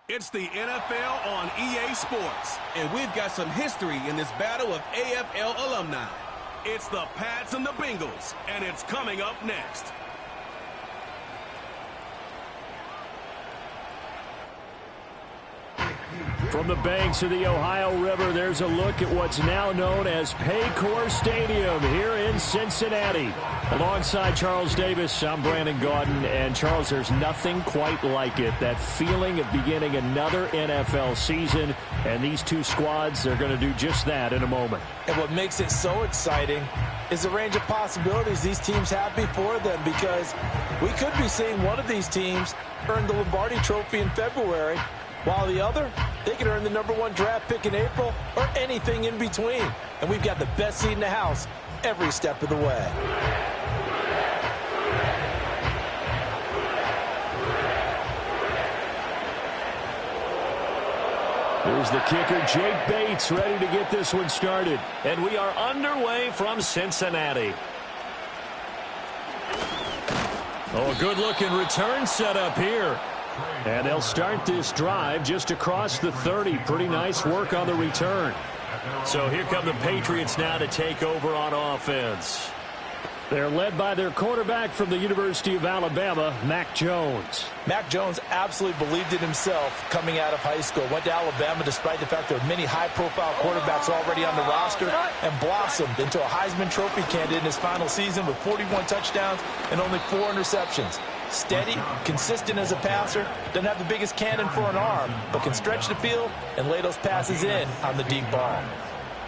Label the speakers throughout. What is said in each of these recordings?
Speaker 1: It's the NFL on EA Sports, and we've got some history in this battle of AFL alumni. It's the Pats and the Bengals, and it's coming up next.
Speaker 2: From the banks of the Ohio River, there's a look at what's now known as Paycor Stadium here in Cincinnati. Alongside Charles Davis, I'm Brandon Gaudin. And Charles, there's nothing quite like it. That feeling of beginning another NFL season. And these two squads are going to do just that in a moment.
Speaker 3: And what makes it so exciting is the range of possibilities these teams have before them, because we could be seeing one of these teams earn the Lombardi Trophy in February, while the other, they could earn the #1 draft pick in April or anything in between. And we've got the best seat in the house every step of the way.
Speaker 2: Here's the kicker, Jake Bates, ready to get this one started. And we are underway from Cincinnati. Oh, a good-looking return set up here. And they'll start this drive just across the 30. Pretty nice work on the return. So here come the Patriots now to take over on offense. They're led by their quarterback from the University of Alabama, Mac Jones.
Speaker 3: Mac Jones absolutely believed in himself coming out of high school. Went to Alabama despite the fact there are many high-profile quarterbacks already on the roster, and blossomed into a Heisman Trophy candidate in his final season with 41 touchdowns and only 4 interceptions. Steady, consistent as a passer, doesn't have the biggest cannon for an arm, but can stretch the field and lay those passes in on the deep ball.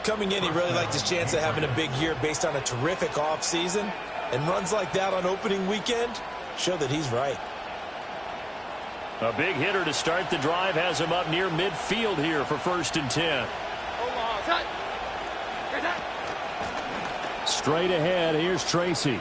Speaker 4: Coming in, he really liked his chance of having a big year based on a terrific offseason, and runs like that on opening weekend show that he's right.
Speaker 2: A big hitter to start the drive has him up near midfield here for 1st and 10. Straight ahead, here's Tracy.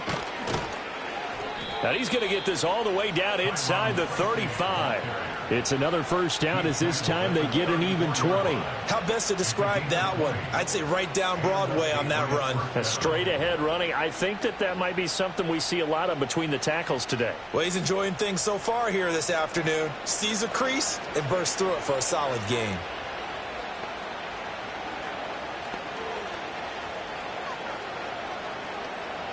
Speaker 2: Now he's going to get this all the way down inside the 35. It's another first down, as this time they get an even 20.
Speaker 4: How best to describe that one? I'd say right down Broadway on that run.
Speaker 2: A straight ahead running. I think that might be something we see a lot of between the tackles today.
Speaker 4: Well, he's enjoying things so far here this afternoon. Sees a crease and bursts through it for a solid gain.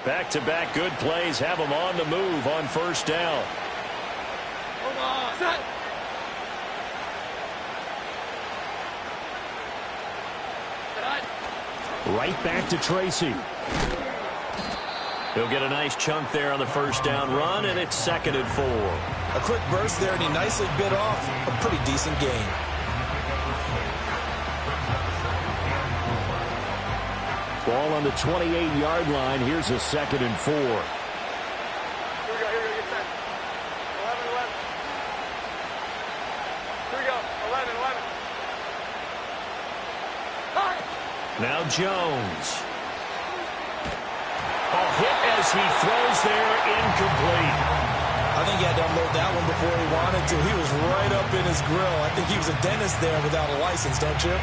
Speaker 2: Back-to-back good plays have them on the move on 1st down.
Speaker 5: Hold on. Set.
Speaker 2: Right back to Tracy. He'll get a nice chunk there on the 1st down run, and it's 2nd and 4.
Speaker 4: A quick burst there, and he nicely bit off a pretty decent gain.
Speaker 2: Ball on the 28-yard line. Here's a 2nd and 4.
Speaker 5: Here we go, get set. 11, 11. Here we go, 11, 11. Hi.
Speaker 2: Now Jones. A hit as he throws there, incomplete.
Speaker 4: I think he had to unload that one before he wanted to. He was right up in his grill. I think he was a dentist there without a license, don't you?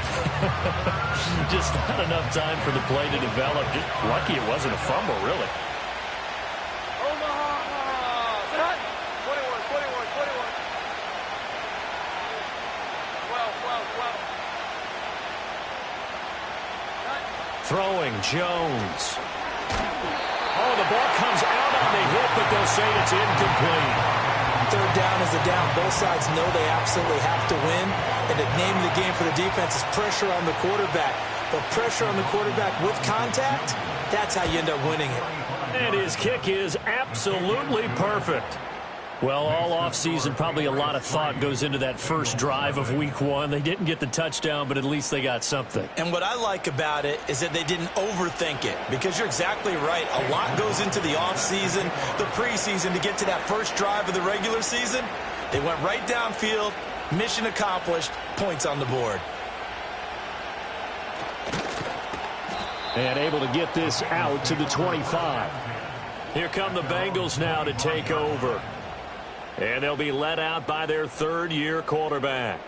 Speaker 2: Just not enough time for the play to develop. Just lucky it wasn't a fumble, really.
Speaker 5: Omaha! Set. 21, 21, 21. 12, 12, 12.
Speaker 2: Throwing, Jones. Oh, the ball comes out on the hit, but they'll say it's incomplete.
Speaker 4: 3rd down is a down. Both sides know they absolutely have to win. And the name of the game for the defense is pressure on the quarterback. But pressure on the quarterback with contact, that's how you end up winning it.
Speaker 2: And his kick is absolutely perfect. Well, all offseason, probably a lot of thought goes into that first drive of week 1. They didn't get the touchdown, but at least they got something.
Speaker 4: And what I like about it is that they didn't overthink it, because you're exactly right. A lot goes into the offseason, the preseason, to get to that first drive of the regular season. They went right downfield, mission accomplished, points on the board.
Speaker 2: And able to get this out to the 25. Here come the Bengals now to take over. And they'll be led out by their 3rd-year quarterback.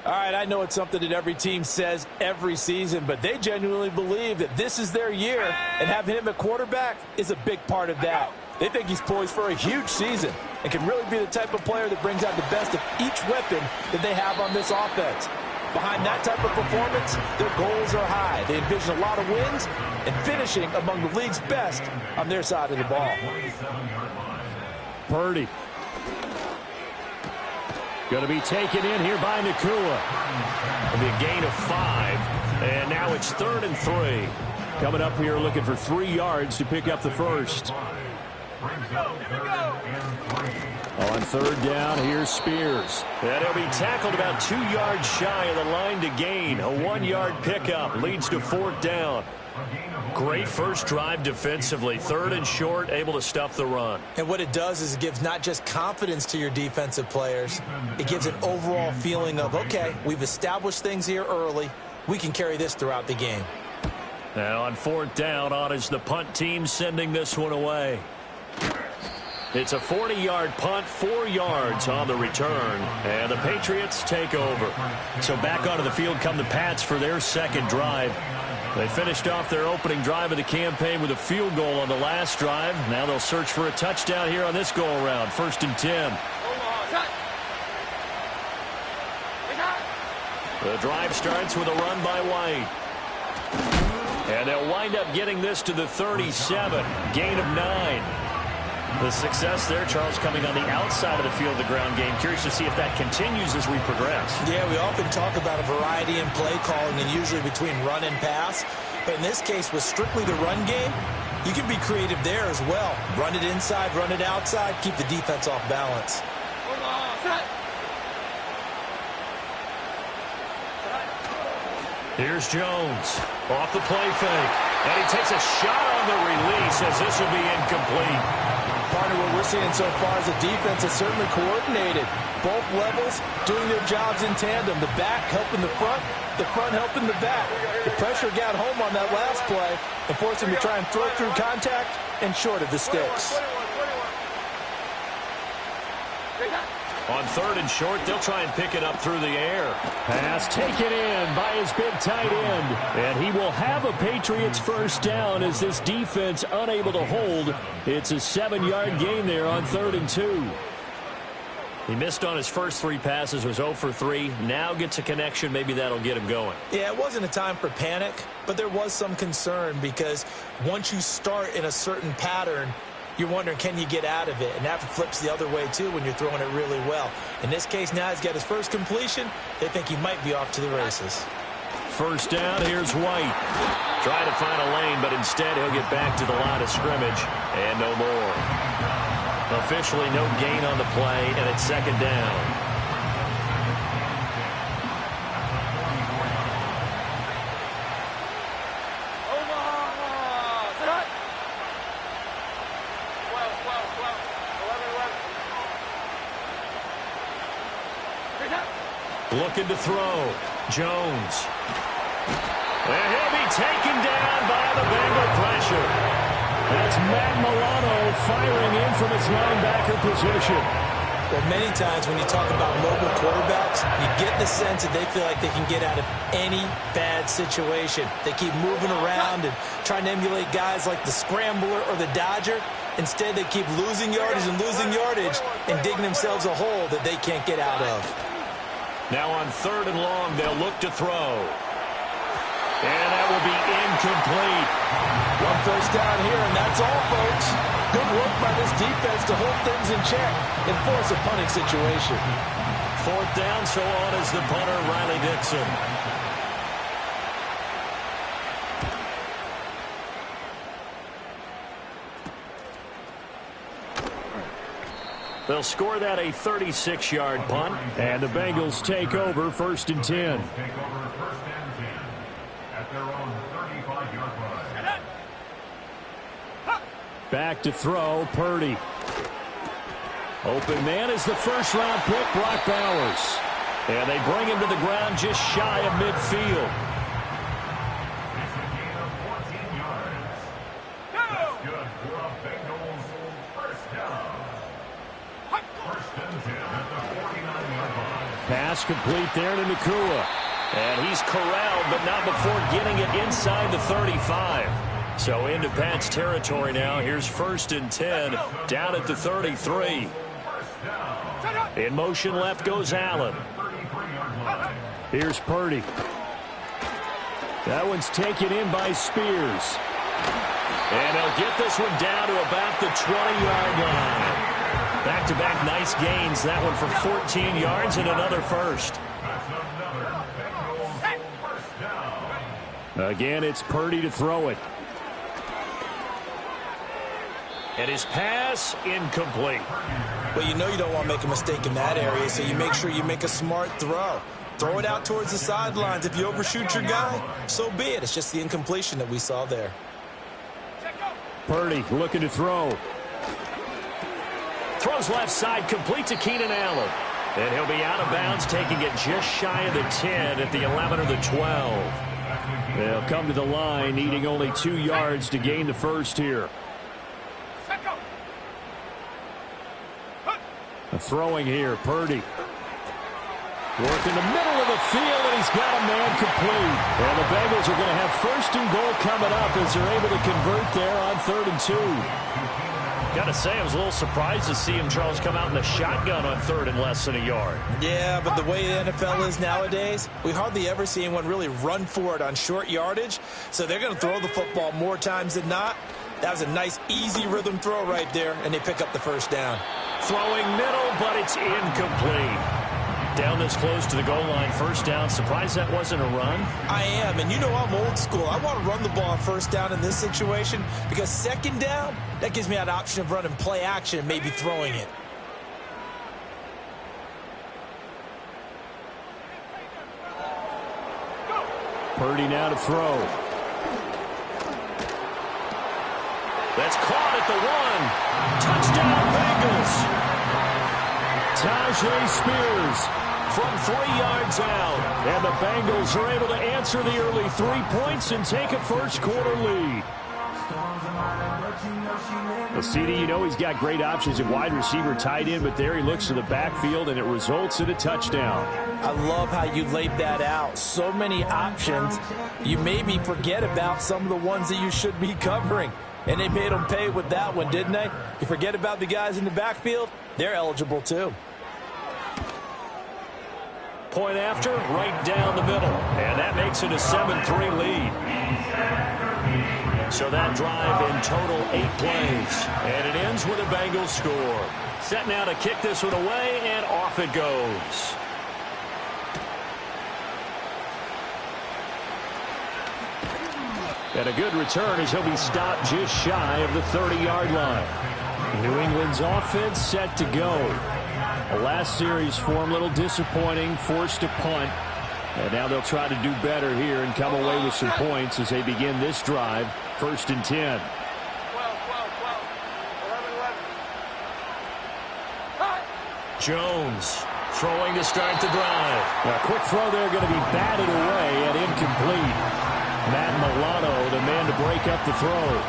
Speaker 3: All right, I know it's something that every team says every season, but they genuinely believe that this is their year, and having him at quarterback is a big part of that. They think he's poised for a huge season and can really be the type of player that brings out the best of each weapon that they have on this offense. Behind that type of performance, their goals are high. They envision a lot of wins and finishing among the league's best on their side of the ball.
Speaker 2: Purdy. Going to be taken in here by Nakua. It'll be a gain of 5. And now it's 3rd and 3. Coming up here looking for 3 yards to pick up the first. On 3rd down, here's Spears. And he'll be tackled about 2 yards shy of the line to gain. A 1-yard pickup leads to 4th down. Great first drive defensively. 3rd and short, able to stuff the run.
Speaker 4: And what it does is it gives not just confidence to your defensive players, it gives an overall feeling of, okay, we've established things here early. We can carry this throughout the game.
Speaker 2: Now on 4th down, on is the punt team sending this one away. It's a 40-yard punt, 4 yards on the return, and the Patriots take over. So back onto the field come the Pats for their second drive. They finished off their opening drive of the campaign with a field goal on the last drive. Now they'll search for a touchdown here on this go-around. 1st and 10. The drive starts with a run by White. And they'll wind up getting this to the 37. Gain of 9. The success there, Charles, coming on the outside of the field of the ground game. Curious to see if that continues as we progress.
Speaker 4: Yeah, we often talk about a variety in play calling and usually between run and pass. But in this case, with strictly the run game, you can be creative there as well. Run it inside, run it outside, keep the defense off balance.
Speaker 2: Here's Jones off the play fake. And he takes a shot on the release as this will be incomplete.
Speaker 3: Partner, what we're seeing so far is a defense that's certainly coordinated. Both levels doing their jobs in tandem. The back helping the front helping the back. The pressure got home on that last play and forced him to try and throw through contact and short of the sticks.
Speaker 2: On 3rd and short, they'll try and pick it up through the air. Pass taken in by his big tight end. And he will have a Patriots first down as this defense unable to hold. It's a 7-yard gain there on 3rd and 2. He missed on his first 3 passes, was 0 for 3. Now gets a connection. Maybe that'll get him going.
Speaker 4: Yeah, it wasn't a time for panic, but there was some concern because once you start in a certain pattern, you're wondering, can you get out of it? And that flips the other way, too, when you're throwing it really well. In this case, now he's got his first completion. They think he might be off to the races.
Speaker 2: First down, here's White. Trying to find a lane, but instead he'll get back to the line of scrimmage. And no more. Officially no gain on the play, and it's 2nd down. Looking to throw. Jones. And he'll be taken down by the Bengal pressure. That's Matt Milano firing in from his linebacker position.
Speaker 4: Well, many times when you talk about mobile quarterbacks, you get the sense that they feel like they can get out of any bad situation. They keep moving around and trying to emulate guys like the Scrambler or the Dodger. Instead, they keep losing yardage and digging themselves a hole that they can't get out of.
Speaker 2: Now on 3rd and long, they'll look to throw. And that will be incomplete.
Speaker 3: 1 first down here, and that's all, folks. Good work by this defense to hold things in check and force a punting situation.
Speaker 2: 4th down, so on is the punter, Riley Dixon. They'll score that a 36-yard punt, and the Bengals take over 1st and 10. Back to throw, Purdy. Open man is the first-round pick, Brock Bowers. And they bring him to the ground just shy of midfield. Pass complete there to Nakua. And he's corralled, but not before getting it inside the 35. So into Pat's territory now. Here's 1st and 10 down at the 33. In motion left goes Allen. Here's Purdy. That one's taken in by Spears. And he'll get this one down to about the 20-yard line. Back-to-back nice gains. That one for 14 yards and another first. Again, it's Purdy to throw it. And his pass incomplete.
Speaker 3: Well, you know you don't want to make a mistake in that area, so you make sure you make a smart throw. Throw it out towards the sidelines. If you overshoot your guy, so be it. It's just the incompletion that we saw there.
Speaker 2: Purdy looking to throw. Throws left side, complete to Keenan Allen. And he'll be out of bounds, taking it just shy of the 10 at the 11 or the 12. They'll come to the line, needing only 2 yards to gain the first here. Throwing here, Purdy. Work in the middle of the field, and he's got a man complete. And the Bengals are going to have 1st and goal coming up as they're able to convert there on 3rd and 2. Got to say, I was a little surprised to see him, Charles, come out in the shotgun on 3rd and less than a yard.
Speaker 3: Yeah, but the way the NFL is nowadays, we hardly ever see anyone really run for it on short yardage. So they're going to throw the football more times than not. That was a nice, easy rhythm throw right there, and they pick up the first down.
Speaker 2: Throwing middle, but it's incomplete. Down this close to the goal line, 1st down. Surprised that wasn't a run?
Speaker 3: I am, and you know I'm old school. I want to run the ball on 1st down in this situation because 2nd down, that gives me that option of running play action and maybe throwing it.
Speaker 2: Purdy now to throw. That's caught at the 1. Touchdown, Bengals. Tajay Spears from 3 yards out. And the Bengals are able to answer the early 3 points and take a first-quarter lead. Well, CD, you know he's got great options at wide receiver, tight end, but there he looks to the backfield, and it results in a touchdown.
Speaker 3: I love how you laid that out. So many options. You maybe forget about some of the ones that you should be covering. And they made them pay with that one, didn't they? You forget about the guys in the backfield, they're eligible too.
Speaker 2: Point after, right down the middle. And that makes it a 7-3 lead. So that drive in total 8 plays. And it ends with a Bengals score. Set now to kick this one away, and off it goes. And a good return as he'll be stopped just shy of the 30-yard line. New England's offense set to go. The last series for him, a little disappointing, forced a punt. And now they'll try to do better here and come away with some points as they begin this drive. 1st and 10.
Speaker 5: 12, 11, 11.
Speaker 2: Jones throwing to start the drive. A quick throw there, going to be batted away and incomplete. Matt Milano, the man to break up the throw.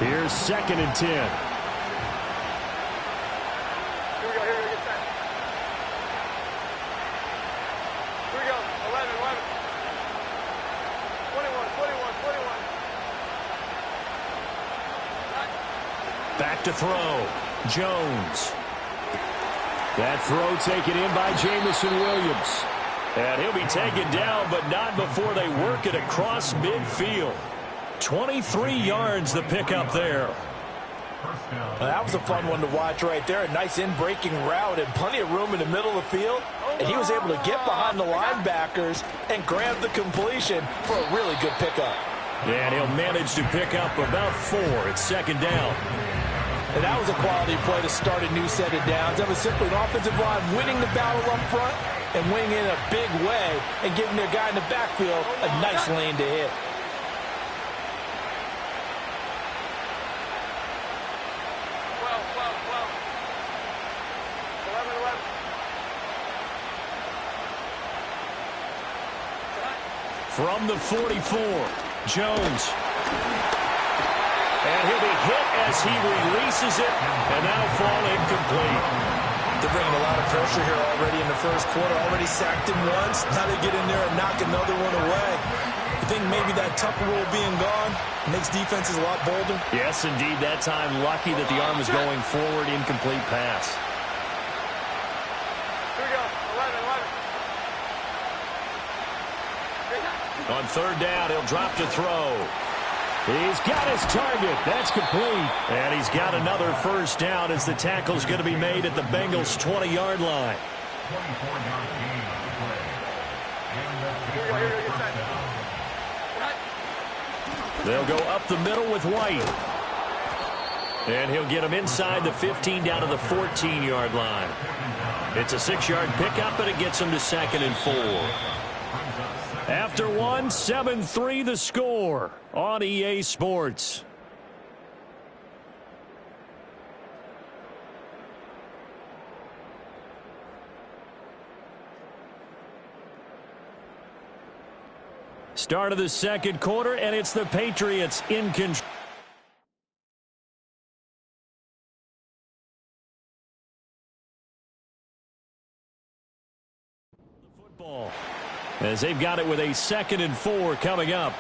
Speaker 2: Here's 2nd and 10.
Speaker 5: Here we go, get set. Here we go, 11, 11. 21, 21, 21.
Speaker 2: Back to throw. Jones. That throw taken in by Jamison Williams. And he'll be taken down, but not before they work it across midfield. 23 yards the pickup there.
Speaker 3: Well, that was a fun one to watch right there. A nice in-breaking route and plenty of room in the middle of the field. And he was able to get behind the linebackers and grab the completion for a really good pickup.
Speaker 2: And he'll manage to pick up about 4 at 2nd down.
Speaker 3: And that was a quality play to start a new set of downs. That was simply an offensive line winning the battle up front and winning in a big way and giving their guy in the backfield a nice lane to hit.
Speaker 2: From the 44, Jones. And he'll be hit as he releases it, and that'll fall incomplete.
Speaker 3: They're bringing a lot of pressure here already in the first quarter. Already sacked him once. Now they get in there and knock another one away. think maybe that tucker rule being gone makes defenses a lot bolder?
Speaker 2: Yes, indeed. That time, lucky that the arm was going forward, incomplete pass.
Speaker 5: Here we go. 11.
Speaker 2: On third down, he'll drop to throw. He's got his target. That's complete. And he's got another first down as the tackle's going to be made at the Bengals' 20-yard line.
Speaker 5: 24-yard gain on the play. Here we go. Get set.
Speaker 2: They'll go up the middle with White. And he'll get him inside the 15 down to the 14-yard line. It's a 6-yard pickup, and it gets him to 2nd and 4. After one, 7-3 the score on EA Sports. Start of the second quarter, and it's the Patriots in control. The football, as they've got it with a 2nd and 4 coming up.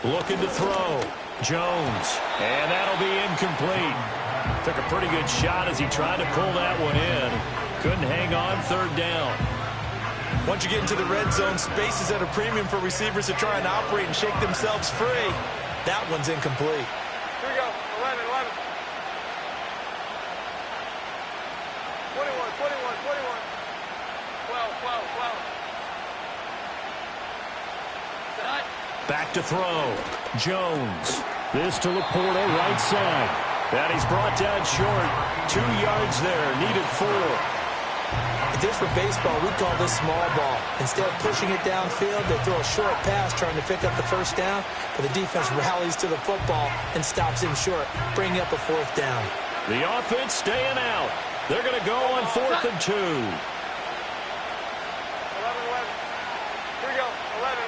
Speaker 2: Looking to throw. Jones. And that'll be incomplete. Took a pretty good shot as he tried to pull that one in. Couldn't hang on, 3rd down.
Speaker 3: Once you get into the red zone, space is at a premium for receivers to try and operate and shake themselves free. That one's incomplete.
Speaker 5: Here we go. 11. 21. 12.
Speaker 2: Back to throw. Jones. This to Laporta, right side. And he's brought down short. 2 yards there. Needed 4.
Speaker 3: If this were baseball, we'd call this small ball. Instead of pushing it downfield, they throw a short pass trying to pick up the first down, but the defense rallies to the football and stops him short, bringing up a 4th down.
Speaker 2: The offense staying out. They're going to go on 4th and 2.
Speaker 5: 11. Here we go. 11.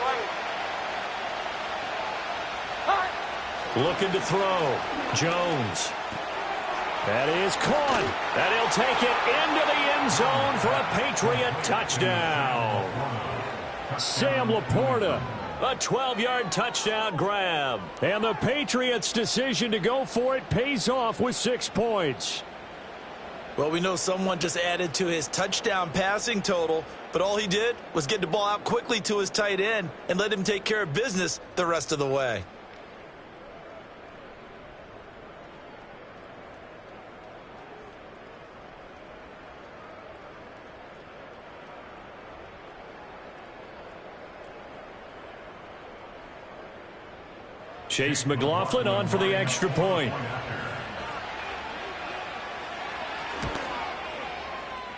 Speaker 2: Looking to throw. Jones. That is caught. And he'll take it into the end zone for a Patriot touchdown. Sam Laporta, a 12-yard touchdown grab. And the Patriots' decision to go for it pays off with 6 points.
Speaker 3: Well, we know someone just added to his touchdown passing total, but all he did was get the ball out quickly to his tight end and let him take care of business the rest of the way.
Speaker 2: Chase McLaughlin on for the extra point.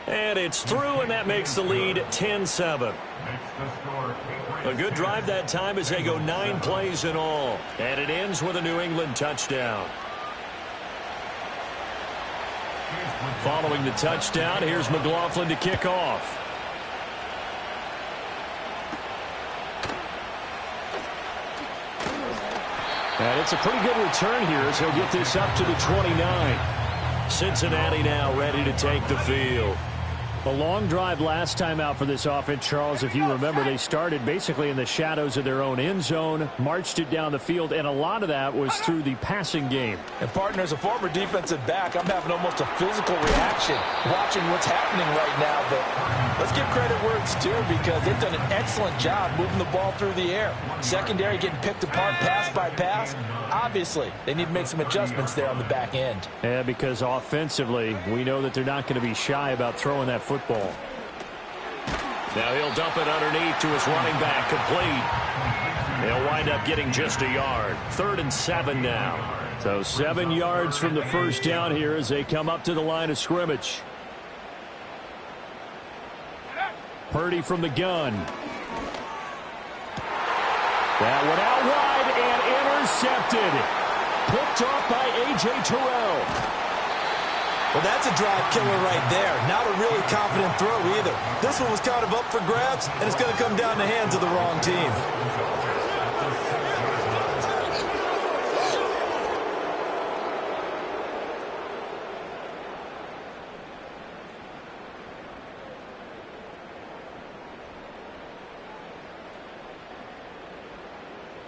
Speaker 2: And it's through, and that makes the lead 10-7. A good drive that time as they go 9 plays in all. And it ends with a New England touchdown. Following the touchdown, here's McLaughlin to kick off. And it's a pretty good return here as he'll get this up to the 29. Cincinnati now ready to take the field. A long drive last time out for this offense, Charles. If you remember, they started basically in the shadows of their own end zone, marched it down the field, and a lot of that was through the passing game.
Speaker 3: And, partner, as a former defensive back, I'm having almost a physical reaction watching what's happening right now. But let's give credit where it's due because they've done an excellent job moving the ball through the air. Secondary getting picked apart pass by pass. Obviously, they need to make some adjustments there on the back end.
Speaker 2: Yeah, because offensively, we know that they're not going to be shy about throwing that football. Now he'll dump it underneath to his running back, complete. He'll wind up getting just a yard. 3rd and 7 now. So 7 yards from the first down here as they come up to the line of scrimmage. Purdy from the gun. That one out wide and intercepted. Picked off by A.J. Terrell.
Speaker 4: Well, that's a drive killer right there. Not a really confident throw either. This one was kind of up for grabs, and it's going to come down the hands of the wrong team.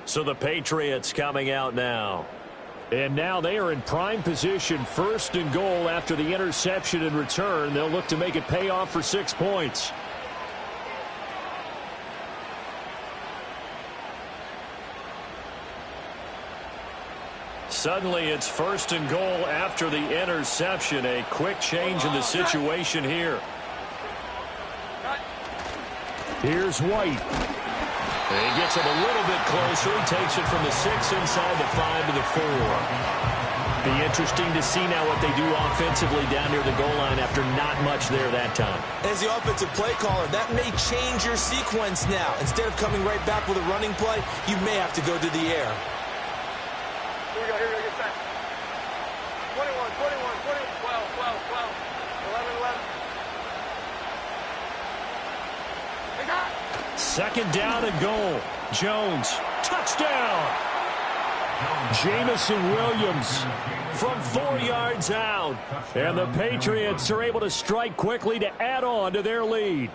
Speaker 2: So the Patriots coming out now. And now they are in prime position, 1st and goal after the interception and return. They'll look to make it pay off for 6 points. Suddenly it's 1st and goal after the interception. A quick change in the situation here. Here's White. He gets it a little bit closer. He takes it from the 6 inside the 5 to the 4. Be interesting to see now what they do offensively down near the goal line after not much there that time.
Speaker 4: As the offensive play caller, that may change your sequence now. Instead of coming right back with a running play, you may have to go to the air.
Speaker 5: Here we go, get set. 21, 12, 11, 11. They got it.
Speaker 2: 2nd down and goal. Jones, touchdown. Jamison Williams from 4 yards out. And the Patriots are able to strike quickly to add on to their lead.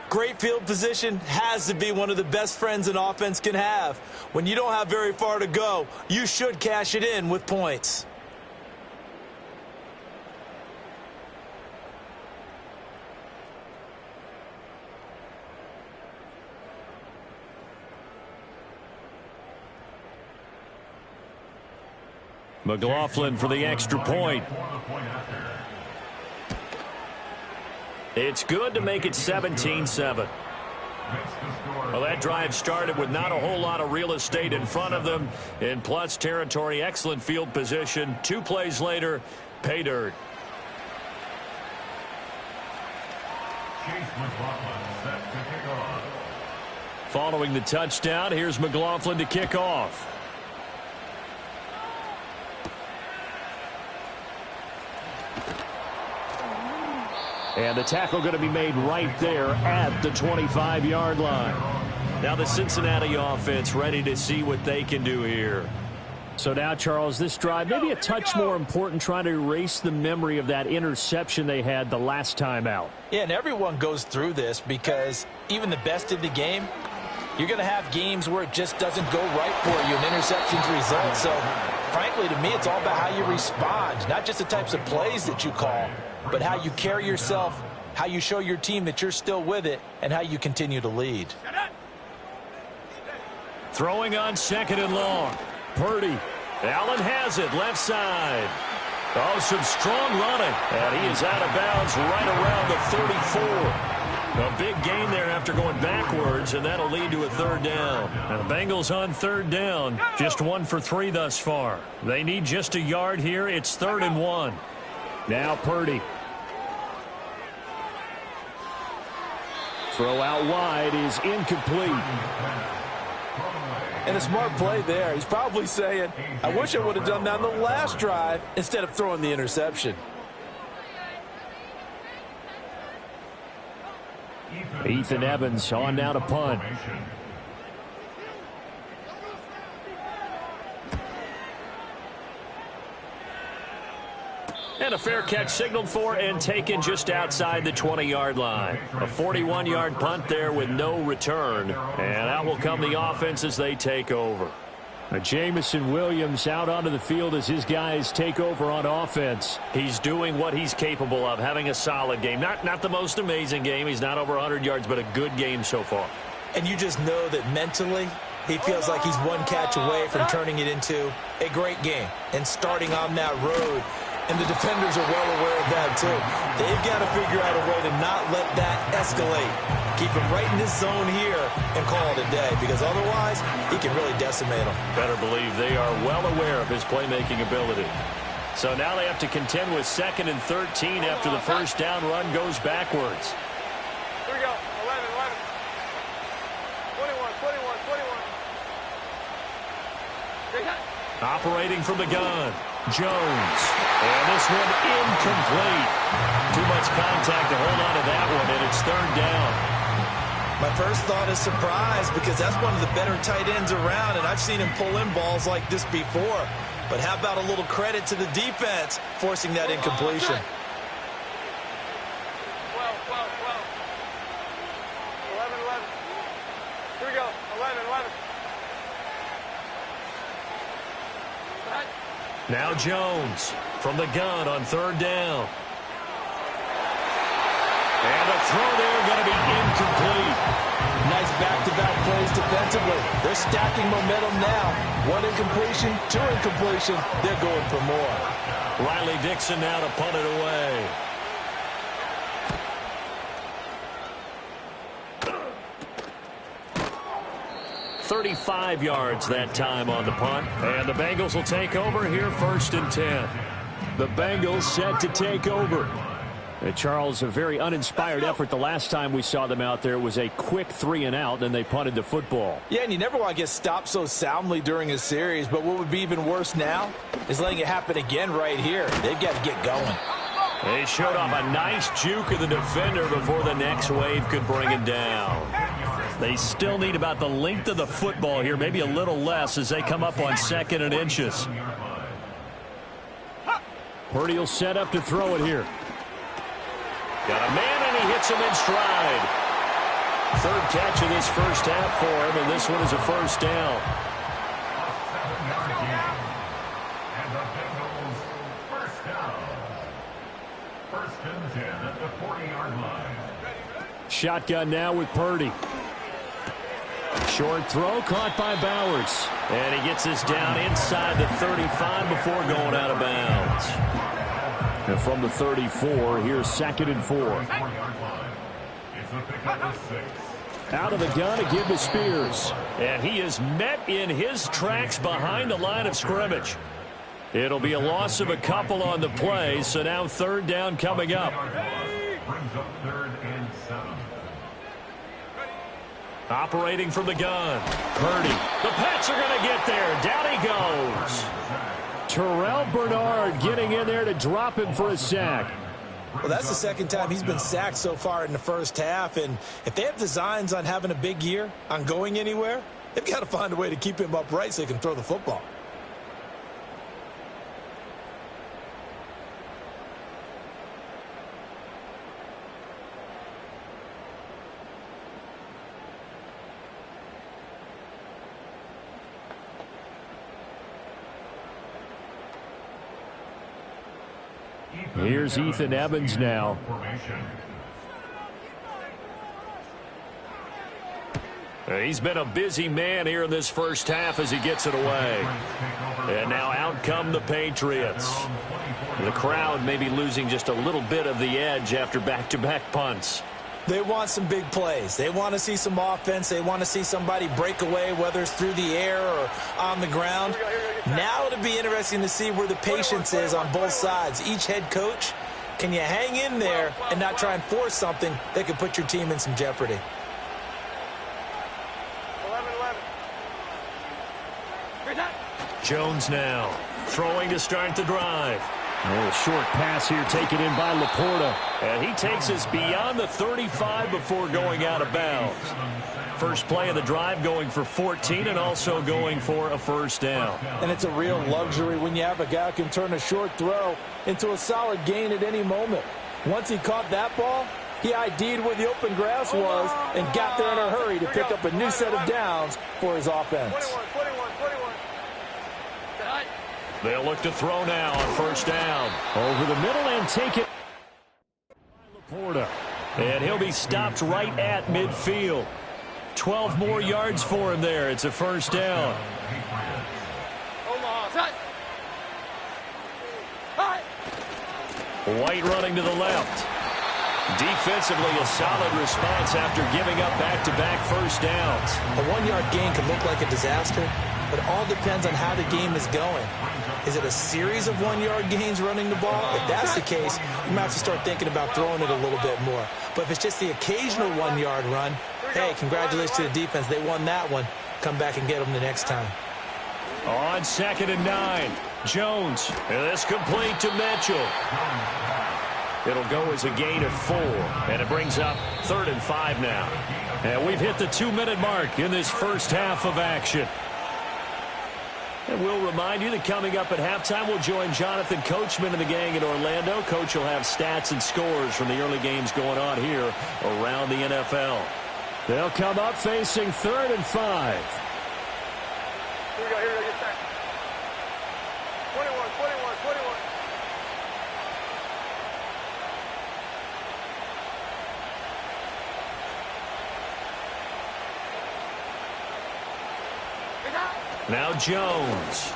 Speaker 4: Great field position has to be one of the best friends an offense can have. When you don't have very far to go, you should cash it in with points.
Speaker 2: McLaughlin for the extra point. It's good to make it 17-7. Well, that drive started with not a whole lot of real estate in front of them. In plus territory, excellent field position. 2 plays later, pay dirt. Following the touchdown, here's McLaughlin to kick off. And the tackle going to be made right there at the 25-yard line. Now the Cincinnati offense ready to see what they can do here. So now, Charles, this drive maybe a touch more important, trying to erase the memory of that interception they had the last time out.
Speaker 3: Yeah, and everyone goes through this because even the best in the game, you're going to have games where it just doesn't go right for you, and interceptions result. So, frankly, to me, it's all about how you respond, not just the types of plays that you call, but how you carry yourself, how you show your team that you're still with it, and how you continue to lead.
Speaker 2: Throwing on 2nd and long. Purdy. Allen has it, left side. Oh, some strong running. And he is out of bounds right around the 34. A big gain there after going backwards, and that'll lead to a 3rd down. And the Bengals on 3rd down. Just 1 for 3 thus far. They need just a yard here. It's 3rd and 1. Now Purdy. Throw out wide is incomplete.
Speaker 3: And a smart play there. He's probably saying, I wish I would have done that on the last drive instead of throwing the interception.
Speaker 2: Ethan Evans on now to punt. And a fair catch signaled for and taken just outside the 20-yard line. A 41-yard punt there with no return. And out will come the offense as they take over. Jamison Williams out onto the field as his guys take over on offense. He's doing what he's capable of, having a solid game. Not the most amazing game. He's not over 100 yards, but a good game so far.
Speaker 4: And you just know that mentally, he feels like he's one catch away from turning it into a great game and starting on that road. And the defenders are well aware of that, too. They've got to figure out a way to not let that escalate. Keep him right in his zone here and call it a day, because otherwise he can really decimate them.
Speaker 2: Better believe they are well aware of his playmaking ability. So now they have to contend with 2nd and 13 after the first down run goes backwards.
Speaker 5: Here we go. 11, 21.
Speaker 2: Operating from the gun. Jones. And this one incomplete. Too much contact to hold on to that one, and it's third down.
Speaker 4: My first thought is surprise because that's one of the better tight ends around, and I've seen him pull in balls like this before. But how about a little credit to the defense forcing that incompletion?
Speaker 5: 12, 12, 12. 11, 11. Here we go. 11, 11.
Speaker 2: Now Jones from the gun on third down. And the throw there going to be incomplete.
Speaker 3: Nice back-to-back plays defensively. They're stacking momentum now. One incompletion, two incompletion. They're going for more.
Speaker 2: Riley Dixon now to punt it away. "35 yards that time on the punt. And the Bengals will take over here, 1st and 10. The Bengals set to take over. Charles, a very uninspired effort the last time we saw them out there. Was a quick 3-and-out, and they punted the football.
Speaker 3: Yeah, and you never want to get stopped so soundly during a series, but what would be even worse now is letting it happen again right here. They've got to get going.
Speaker 2: They showed off a nice juke of the defender before the next wave could bring it down. They still need about the length of the football here, maybe a little less as they come up on 2nd and inches. Purdy will set up to throw it here. Got a man, and he hits him in stride. 3rd catch of this first half for him, and this one is a first down.
Speaker 6: And the Bengals first down. 1st and 10 at the 40-yard line.
Speaker 2: Shotgun now with Purdy. Short throw caught by Bowers. And he gets this down inside the 35 before going out of bounds. And from the 34, here's 2nd and 4. Out of the gun to give to Spears. And he is met in his tracks behind the line of scrimmage. It'll be a loss of a couple on the play, so now 3rd down coming up.
Speaker 6: Brings up 3rd and 7.
Speaker 2: Operating from the gun. Purdy. The Pats are going to get there. Down he goes. Terrell Bernard getting in there to drop him for a sack.
Speaker 4: Well, that's the 2nd time he's been sacked so far in the first half, and if they have designs on having a big year, on going anywhere, they've got to find a way to keep him upright so he can throw the football.
Speaker 2: Here's Ethan Evans now. He's been a busy man here in this first half as he gets it away. And now out come the Patriots. The crowd may be losing just a little bit of the edge after back-to-back punts.
Speaker 4: They want some big plays. They want to see some offense. They want to see somebody break away, whether it's through the air or on the ground. Now it'll be interesting to see where the patience is on both sides. Each head coach, can you hang in there and not try and force something that could put your team in some jeopardy?
Speaker 5: 11-11.
Speaker 2: Jones now throwing to start the drive. A little short pass here taken in by Laporta. And he takes us beyond the 35 before going out of bounds. First play of the drive going for 14 and also going for a first down.
Speaker 3: And it's a real luxury when you have a guy who can turn a short throw into a solid gain at any moment. Once he caught that ball, he ID'd where the open grass was and got there in a hurry to pick up a new set of downs for his offense.
Speaker 5: 21.
Speaker 2: They'll look to throw now on first down. Over the middle and take it. Laporta. And he'll be stopped right at midfield. 12 more yards for him there. It's a first down. White running to the left. Defensively, a solid response after giving up back-to-back first downs.
Speaker 4: A 1-yard gain could look like a disaster, but it all depends on how the game is going. Is it a series of 1-yard gains running the ball? If that's the case, you might have to start thinking about throwing it a little bit more. But if it's just the occasional 1-yard run, hey, congratulations to the defense. They won that one. Come back and get them the next time.
Speaker 2: On 2nd and 9. Jones. And this complete to Mitchell. It'll go as a gain of 4. And it brings up 3rd and 5 now. And we've hit the 2-minute mark in this first half of action. And we'll remind you that coming up at halftime, we'll join Jonathan Coachman and the gang in Orlando. Coach will have stats and scores from the early games going on here around the NFL. They'll come up facing 3rd and 5.
Speaker 5: Here we go, get set. 21.
Speaker 2: Now Jones.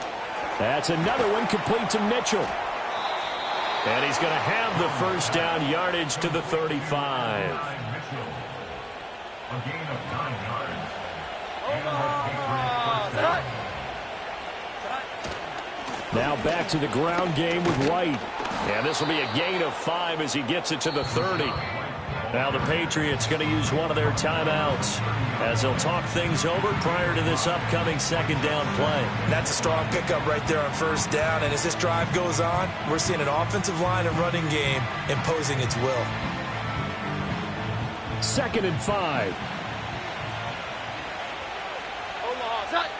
Speaker 2: That's another one complete to Mitchell. And he's going to have the first down, yardage to the 35.
Speaker 6: A gain of 9 yards.
Speaker 2: Now back to the ground game with White. And this will be a gain of 5 as he gets it to the 30. Now the Patriots going to use one of their timeouts as they'll talk things over prior to this upcoming second down play.
Speaker 3: That's a strong pickup right there on first down. And as this drive goes on, we're seeing an offensive line and running game imposing its will.
Speaker 2: 2nd and 5.
Speaker 5: Omaha, set.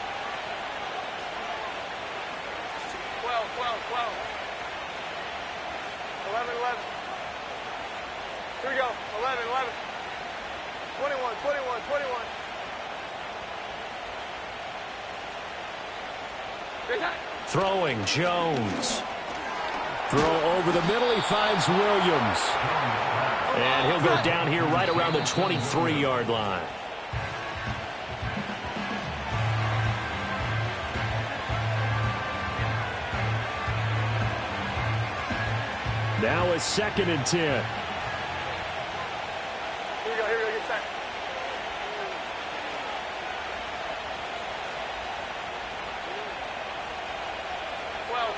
Speaker 5: 12. 11. Here we go. 11. 21.
Speaker 2: Throwing Jones. Throw over the middle. He finds Williams. And he'll go down here right around the 23-yard line. Now a 2nd and 10.
Speaker 5: Here we go, get set. 12.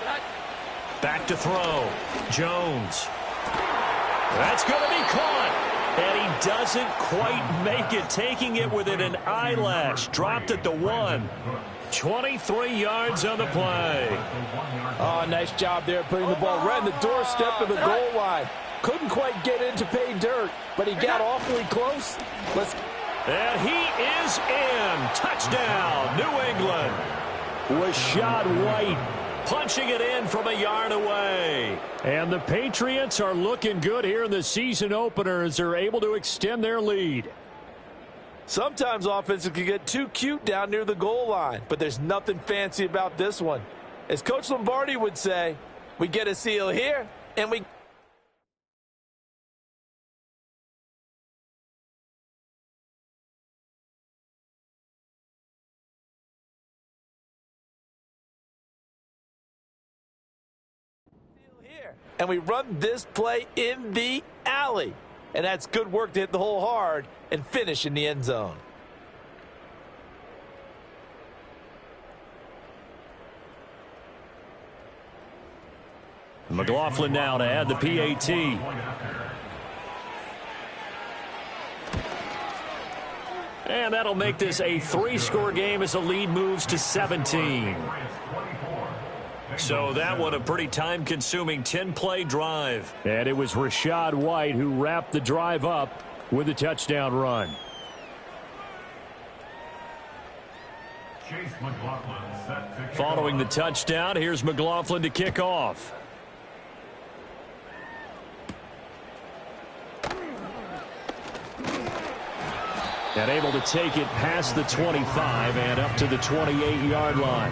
Speaker 5: 11.
Speaker 2: Back to throw. Jones. That's going to be caught. And he doesn't quite make it, taking it within an eyelash. Dropped at the 1. 23 yards on the play.
Speaker 3: Oh, nice job there putting the ball right in the doorstep of the goal line. Couldn't quite get in to pay dirt, but he got awfully close.
Speaker 2: And he is in. Touchdown, New England. Rashad White punching it in from a yard away. And the Patriots are looking good here in the season opener as they're able to extend their lead.
Speaker 3: Sometimes offenses can get too cute down near the goal line, but there's nothing fancy about this one. As Coach Lombardi would say, we get a seal here, and we... And we run this play in the alley. And that's good work to hit the hole hard and finish in the end zone.
Speaker 2: McLaughlin now to add the PAT. And that'll make this a 3-score game as the lead moves to 17. So that one a pretty time-consuming 10-play drive. And it was Rashad White who wrapped the drive up with a touchdown run. Following the touchdown, here's McLaughlin to kick off. And able to take it past the 25 and up to the 28-yard line.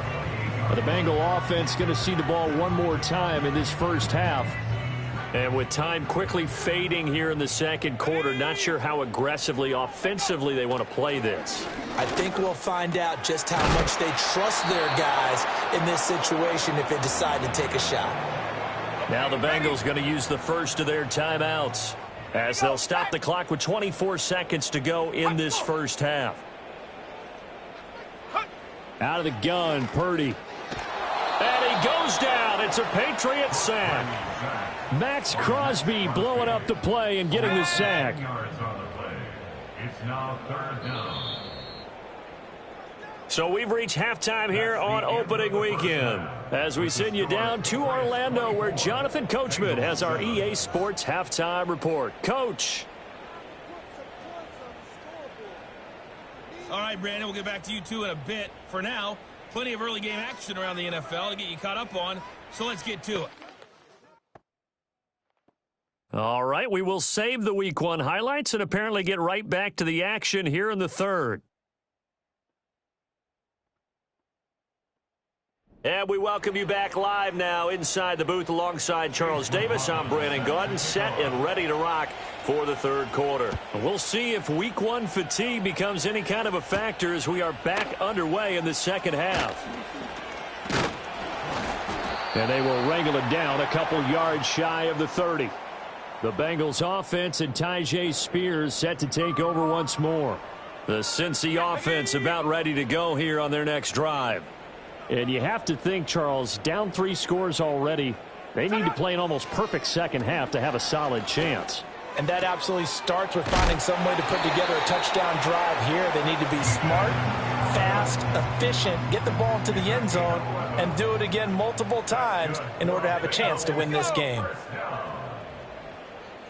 Speaker 2: The Bengal offense going to see the ball one more time in this first half. And with time quickly fading here in the second quarter, not sure how aggressively, offensively they want to play this.
Speaker 3: I think we'll find out just how much they trust their guys in this situation if they decide to take a shot.
Speaker 2: Now the Bengals going to use the first of their timeouts as they'll stop the clock with 24 seconds to go in this first half. Out of the gun, Purdy. And he goes down. It's a Patriot sack. Max Crosby blowing up the play and getting the sack.
Speaker 6: It's now 3rd down.
Speaker 2: So we've reached halftime here on opening weekend as we send you down to Orlando where Jonathan Coachman has our EA Sports halftime report. Coach.
Speaker 7: All right, Brandon, we'll get back to you two in a bit. For now, plenty of early game action around the NFL to get you caught up on, so let's get to it.
Speaker 2: All right, we will save the Week 1 highlights and apparently get right back to the action here in the third. And we welcome you back live now inside the booth alongside Charles Davis. I'm Brandon Gaudin, set and ready to rock for the third quarter. We'll see if Week 1 fatigue becomes any kind of a factor as we are back underway in the second half. And they will wrangle it down a couple yards shy of the 30. The Bengals offense and Tyjae Spears set to take over once more. The Cincy offense about ready to go here on their next drive. And you have to think, Charles, down 3 scores already. They need to play an almost perfect second half to have a solid chance.
Speaker 3: And that absolutely starts with finding some way to put together a touchdown drive here. They need to be smart, fast, efficient, get the ball to the end zone, and do it again multiple times in order to have a chance to win this game.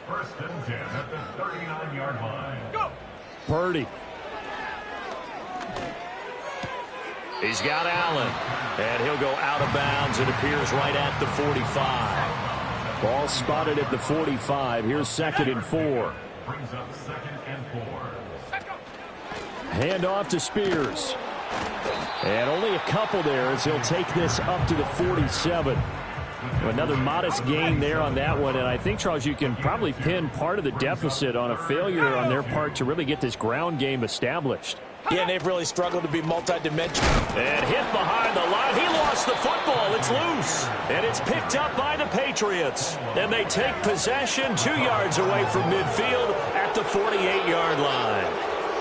Speaker 6: First and 10 at the 39-yard line.
Speaker 5: Go!
Speaker 2: Purdy. He's got Allen, and he'll go out of bounds. It appears right at the 45. Ball spotted at the 45. Here's 2nd and 4.
Speaker 6: Brings up 2nd and 4.
Speaker 2: Hand off to Spears. And only a couple there as he'll take this up to the 47. Another modest gain there on that one, and I think, Charles, you can probably pin part of the deficit on a failure on their part to really get this ground game established.
Speaker 3: Yeah, and they've really struggled to be multidimensional.
Speaker 2: And hit behind the line. He lost the football. It's loose. And it's picked up by the Patriots. And they take possession 2 yards away from midfield at the 48-yard line.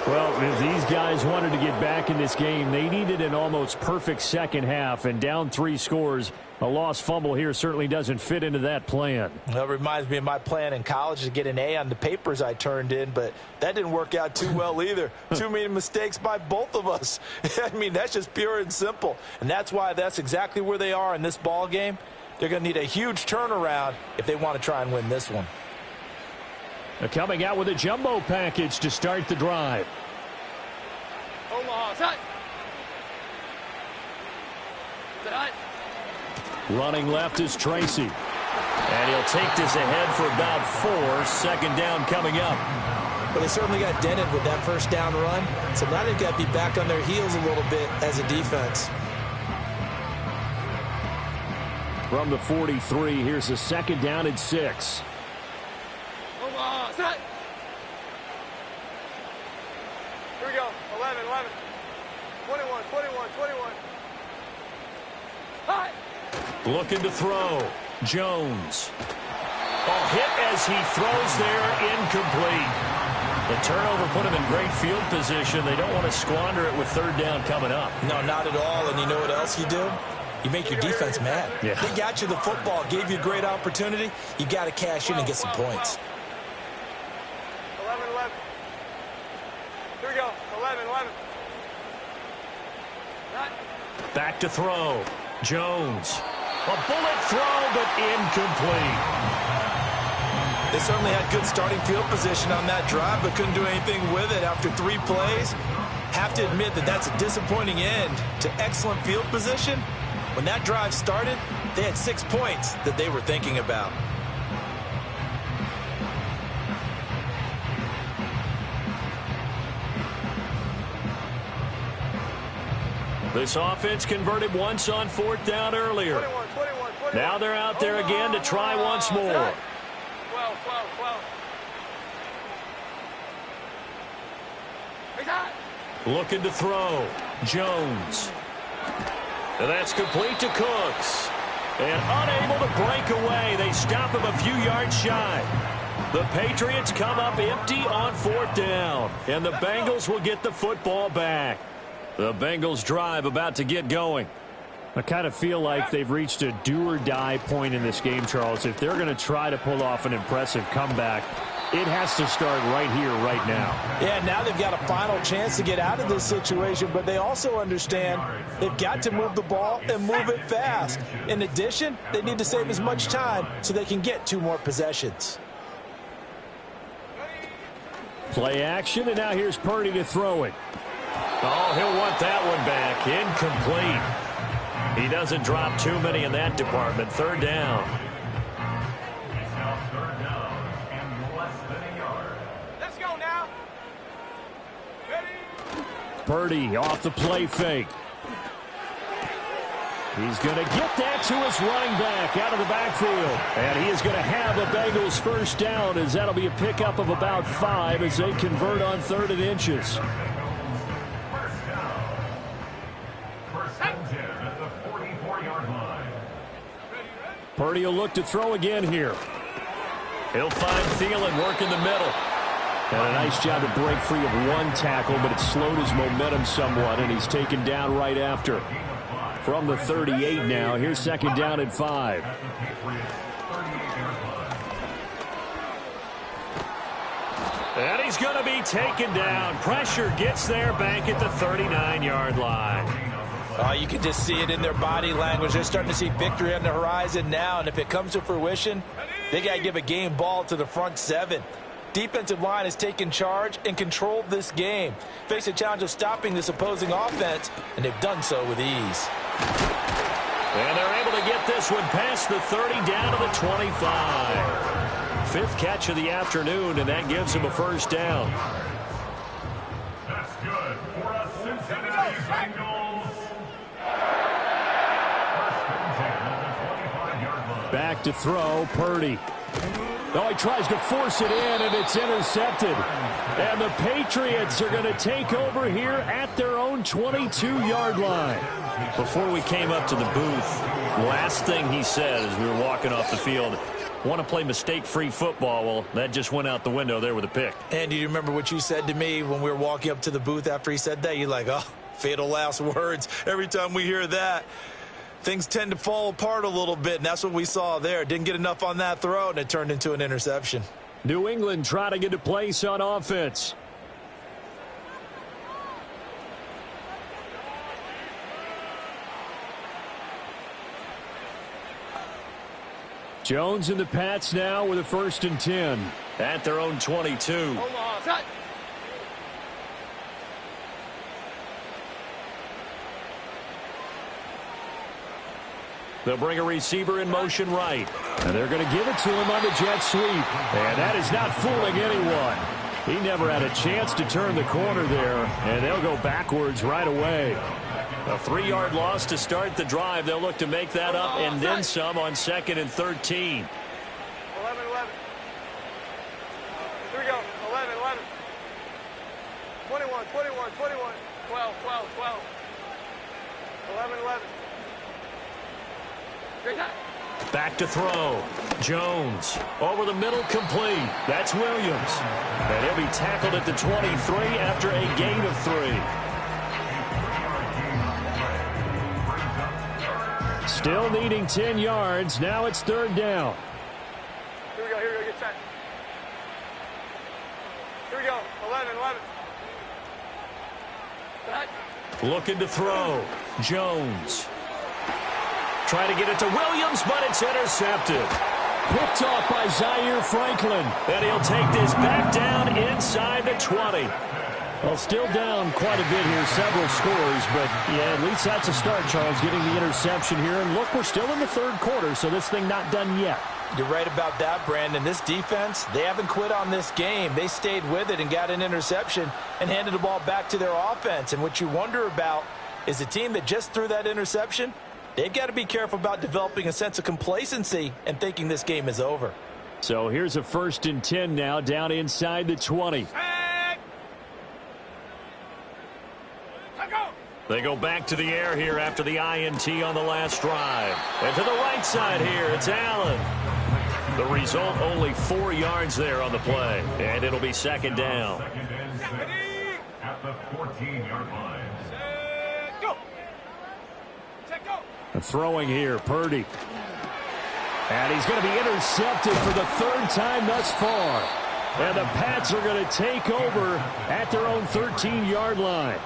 Speaker 2: Well, if these guys wanted to get back in this game, they needed an almost perfect second half, and down 3 scores. A lost fumble here certainly doesn't fit into that plan.
Speaker 3: Well, it reminds me of my plan in college to get an A on the papers I turned in, but that didn't work out too well either. Too many mistakes by both of us. I mean, that's just pure and simple. And that's why that's exactly where they are in this ball game. They're going to need a huge turnaround if they want to try and win this one.
Speaker 2: They're coming out with a jumbo package to start the drive.
Speaker 5: Omaha, set. Set.
Speaker 2: Running left is Tracy. And he'll take this ahead for about 4. 2nd down coming up.
Speaker 4: But they certainly got dented with that first down run. So now they've got to be back on their heels a little bit as a defense.
Speaker 2: From the 43, here's a 2nd down and 6.
Speaker 5: Omaha, set. Here we go. 11, 21, 21, 21. Hi.
Speaker 2: Looking to throw. Jones. Hit as he throws there, incomplete. The turnover put him in great field position. They don't want to squander it with 3rd down coming up.
Speaker 4: No, not at all. And you know what else you do? You make your defense mad.
Speaker 2: Yeah.
Speaker 4: They got you the football, gave you a great opportunity. You got to cash in and get some points.
Speaker 5: 11, 11. Here we go. 11, 11.
Speaker 2: Back to throw. Jones. A bullet throw, but incomplete.
Speaker 4: They certainly had good starting field position on that drive, but couldn't do anything with it after 3 plays. Have to admit that that's a disappointing end to excellent field position. When that drive started, they had 6 points that they were thinking about.
Speaker 2: This offense converted once on 4th down earlier.
Speaker 5: 21, 21, 21.
Speaker 2: Now they're out there again to try once more.
Speaker 5: 12, 12, 12. He's hot.
Speaker 2: Looking to throw. Jones. And that's complete to Cooks. And unable to break away. They stop him a few yards shy. The Patriots come up empty on 4th down. And the Bengals will get the football back. The Bengals drive about to get going. I kind of feel like they've reached a do-or-die point in this game, Charles. If they're going to try to pull off an impressive comeback, It has to start right here, right now.
Speaker 3: Yeah, now they've got a final chance to get out of this situation, but they also understand they've got to move the ball and move it fast. In addition, they need to save as much time so they can get 2 more possessions.
Speaker 2: Play action, and now here's Purdy to throw it. Oh, he'll want that one back. Incomplete. He doesn't drop too many in that department. 3rd down.
Speaker 6: Now 3rd down and less than a yard.
Speaker 5: Let's go now. Ready?
Speaker 2: Purdy off the play fake. He's going to get that to his running back out of the backfield. And he is going to have a Bengals 1st down, as that'll be a pickup of about 5 as they convert on 3rd and inches.
Speaker 6: 1st down. 1st and 10 at the 44-yard line.
Speaker 2: Purdy will look to throw again here. He'll find Thielen working the middle. And a nice job to break free of 1 tackle, but it slowed his momentum somewhat, and he's taken down right after. From the 38 now, here's 2nd down and 5. And he's going to be taken down. Pressure gets there back at the 39-yard line.
Speaker 3: You can just see it in their body language. They're starting to see victory on the horizon now, and if it comes to fruition, they got to give a game ball to the front 7. Defensive line has taken charge and controlled this game. Face a challenge of stopping this opposing offense, and they've done so with ease.
Speaker 2: And they're able to get this one past the 30 down to the 25. 5th catch of the afternoon, and that gives him a 1st down.
Speaker 6: That's good for a Cincinnati Bengals. 1st and 10 at the 25-yard line.
Speaker 2: Back to throw, Purdy. Oh, he tries to force it in, and it's intercepted. And the Patriots are going to take over here at their own 22-yard line. Before we came up to the booth, last thing he said as we were walking off the field, want to play mistake-free football. Well, that just went out the window there with a pick.
Speaker 3: And do you remember what you said to me when we were walking up to the booth after he said that? You're like, oh, fatal last words. Every time we hear that, things tend to fall apart a little bit, and that's what we saw there. Didn't get enough on that throw, and it turned into an interception.
Speaker 2: New England trying to get a place on offense. Jones and the Pats now with a 1st and 10 at their own 22.
Speaker 5: Hold on. Set.
Speaker 2: They'll bring a receiver in motion right. And they're going to give it to him on the jet sweep. And that is not fooling anyone. He never had a chance to turn the corner there. And they'll go backwards right away. A 3-yard loss to start the drive. They'll look to make that up and then some on 2nd and 13.
Speaker 5: 11, 11. Here we go. 11, 11. 21, 21, 21. 12, 12, 12. 11, 11. Great time.
Speaker 2: Back to throw. Jones over the middle, complete. That's Williams. And he'll be tackled at the 23 after a gain of 3. Still needing 10 yards. Now it's 3rd down.
Speaker 5: Here we go, get set. Here we go, 11, 11.
Speaker 2: Looking to throw. Jones. Trying to get it to Williams, but it's intercepted. Picked off by Zaire Franklin. And he'll take this back down inside the 20. Well, still down quite a bit here, several scores, but yeah, at least that's a start, Charles, getting the interception here. And look, we're still in the 3rd quarter, so this thing not done yet.
Speaker 3: You're right about that, Brandon. This defense, they haven't quit on this game. They stayed with it and got an interception and handed the ball back to their offense. And what you wonder about is a team that just threw that interception, they've got to be careful about developing a sense of complacency and thinking this game is over.
Speaker 2: So here's a 1st and 10 now, down inside the 20. They go back to the air here after the INT on the last drive. And to the right side here, it's Allen. The result, only 4 yards there on the play. And it'll be 2nd down.
Speaker 6: 2nd and 6 at the 14-yard line.
Speaker 5: Go. Set, go.
Speaker 2: Throwing here, Purdy. And he's going to be intercepted for the 3rd time thus far. And the Pats are going to take over at their own 13-yard line.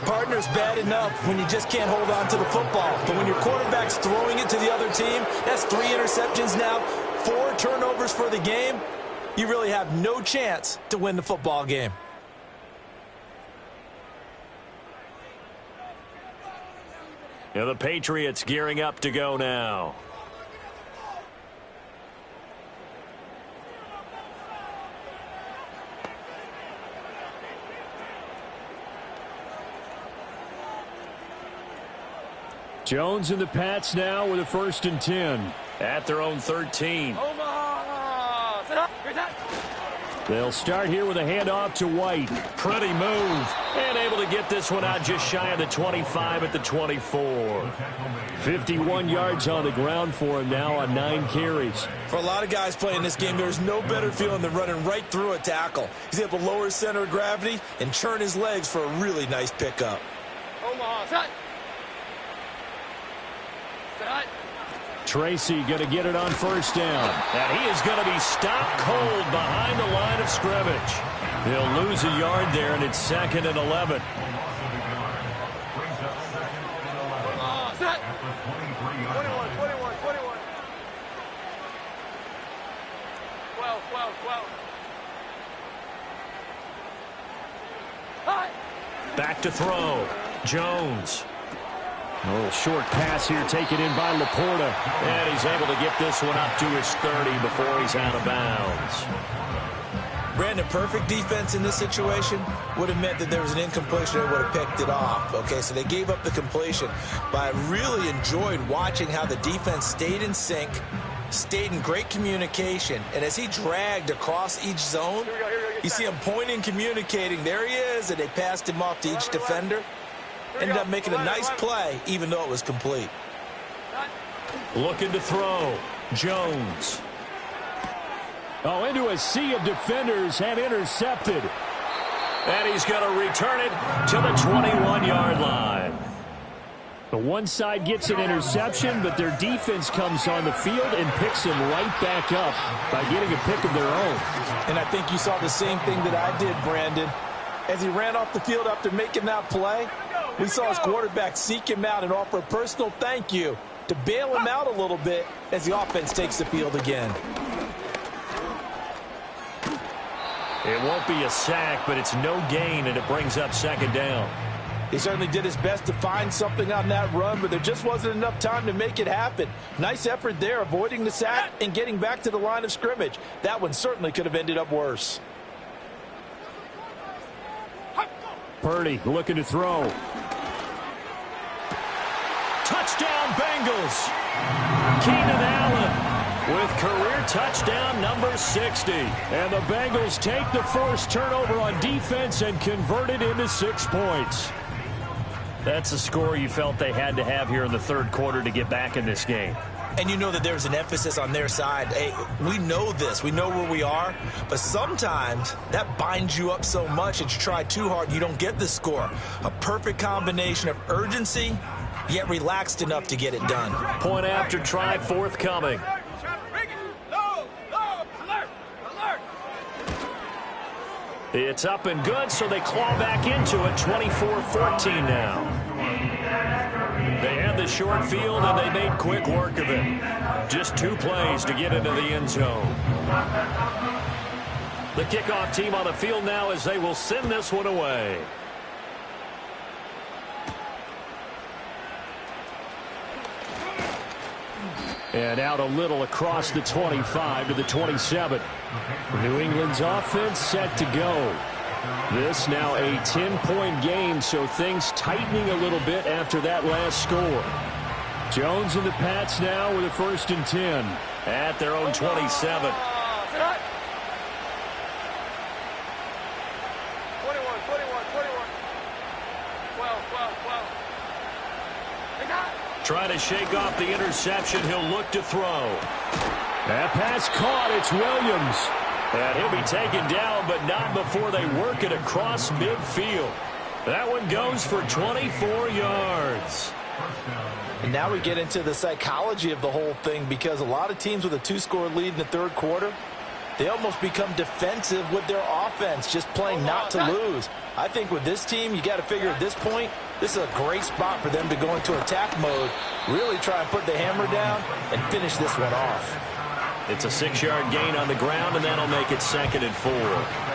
Speaker 3: Partner's bad enough when you just can't hold on to the football. But when your quarterback's throwing it to the other team, that's 3 interceptions now, 4 turnovers for the game. You really have no chance to win the football game.
Speaker 2: Now the Patriots gearing up to go now. Jones and the Pats now with a 1st and 10 at their own 13. They'll start here with a handoff to White. Pretty move. And able to get this one out just shy of the 25 at the 24. 51 yards on the ground for him now on 9 carries.
Speaker 3: For a lot of guys playing this game, there's no better feeling than running right through a tackle. He's able to lower his center of gravity and churn his legs for a really nice pickup.
Speaker 5: Omaha, set. Set.
Speaker 2: Tracy going to get it on 1st down. And he is going to be stopped cold behind the line of scrimmage. He'll lose a yard there, and it's 2nd and 11.
Speaker 5: Set. 21, 21, 21. 12, 12, 12. Hi.
Speaker 2: Back to throw. Jones. A little short pass here taken in by Laporta. And he's able to get this one up to his 30 before he's out of bounds.
Speaker 3: Brandon, perfect defense in this situation would have meant that there was an incompletion and would have picked it off. Okay, so they gave up the completion. But I really enjoyed watching how the defense stayed in sync, stayed in great communication. And as he dragged across each zone, you see him pointing, communicating. There he is, and they passed him off to each defender. Ended up making a nice play, even though it was complete.
Speaker 2: Looking to throw. Jones. Oh, into a sea of defenders and intercepted. And he's going to return it to the 21-yard line. The one side gets an interception, but their defense comes on the field and picks him right back up by getting a pick of their own.
Speaker 3: And I think you saw the same thing that I did, Brandon. As he ran off the field after making that play, we saw his quarterback seek him out and offer a personal thank you to bail him out a little bit as the offense takes the field again.
Speaker 2: It won't be a sack, but it's no gain, and it brings up 2nd down.
Speaker 3: He certainly did his best to find something on that run, but there just wasn't enough time to make it happen. Nice effort there, avoiding the sack and getting back to the line of scrimmage. That one certainly could have ended up worse.
Speaker 2: Purdy looking to throw. Touchdown, Bengals. Keenan Allen with career touchdown number 60. And the Bengals take the first turnover on defense and convert it into 6 points. That's a score you felt they had to have here in the 3rd quarter to get back in this game.
Speaker 3: And you know that there's an emphasis on their side. Hey, we know this. We know where we are. But sometimes that binds you up so much that you try too hard, you don't get the score. A perfect combination of urgency, yet relaxed enough to get it done.
Speaker 2: Point after try forthcoming. It's up and good, so they claw back into it. 24-14 now. They had the short field, and they made quick work of it. Just 2 plays to get into the end zone. The kickoff team on the field now as they will send this one away. And out a little across the 25 to the 27. New England's offense set to go. This now a 10-point game, so things tightening a little bit after that last score. Jones and the Pats now with a 1st and 10 at their own 27.
Speaker 5: 12.
Speaker 2: Trying to shake off the interception. He'll look to throw. That pass caught. It's Williams. And he'll be taken down, but not before they work it across midfield. That one goes for 24 yards.
Speaker 3: And now we get into the psychology of the whole thing, because a lot of teams with a 2-score lead in the 3rd quarter, they almost become defensive with their offense, just playing not to lose. I think with this team, you got to figure at this point, this is a great spot for them to go into attack mode, really try and put the hammer down and finish this one off.
Speaker 2: It's a 6-yard gain on the ground, and that'll make it 2nd and 4.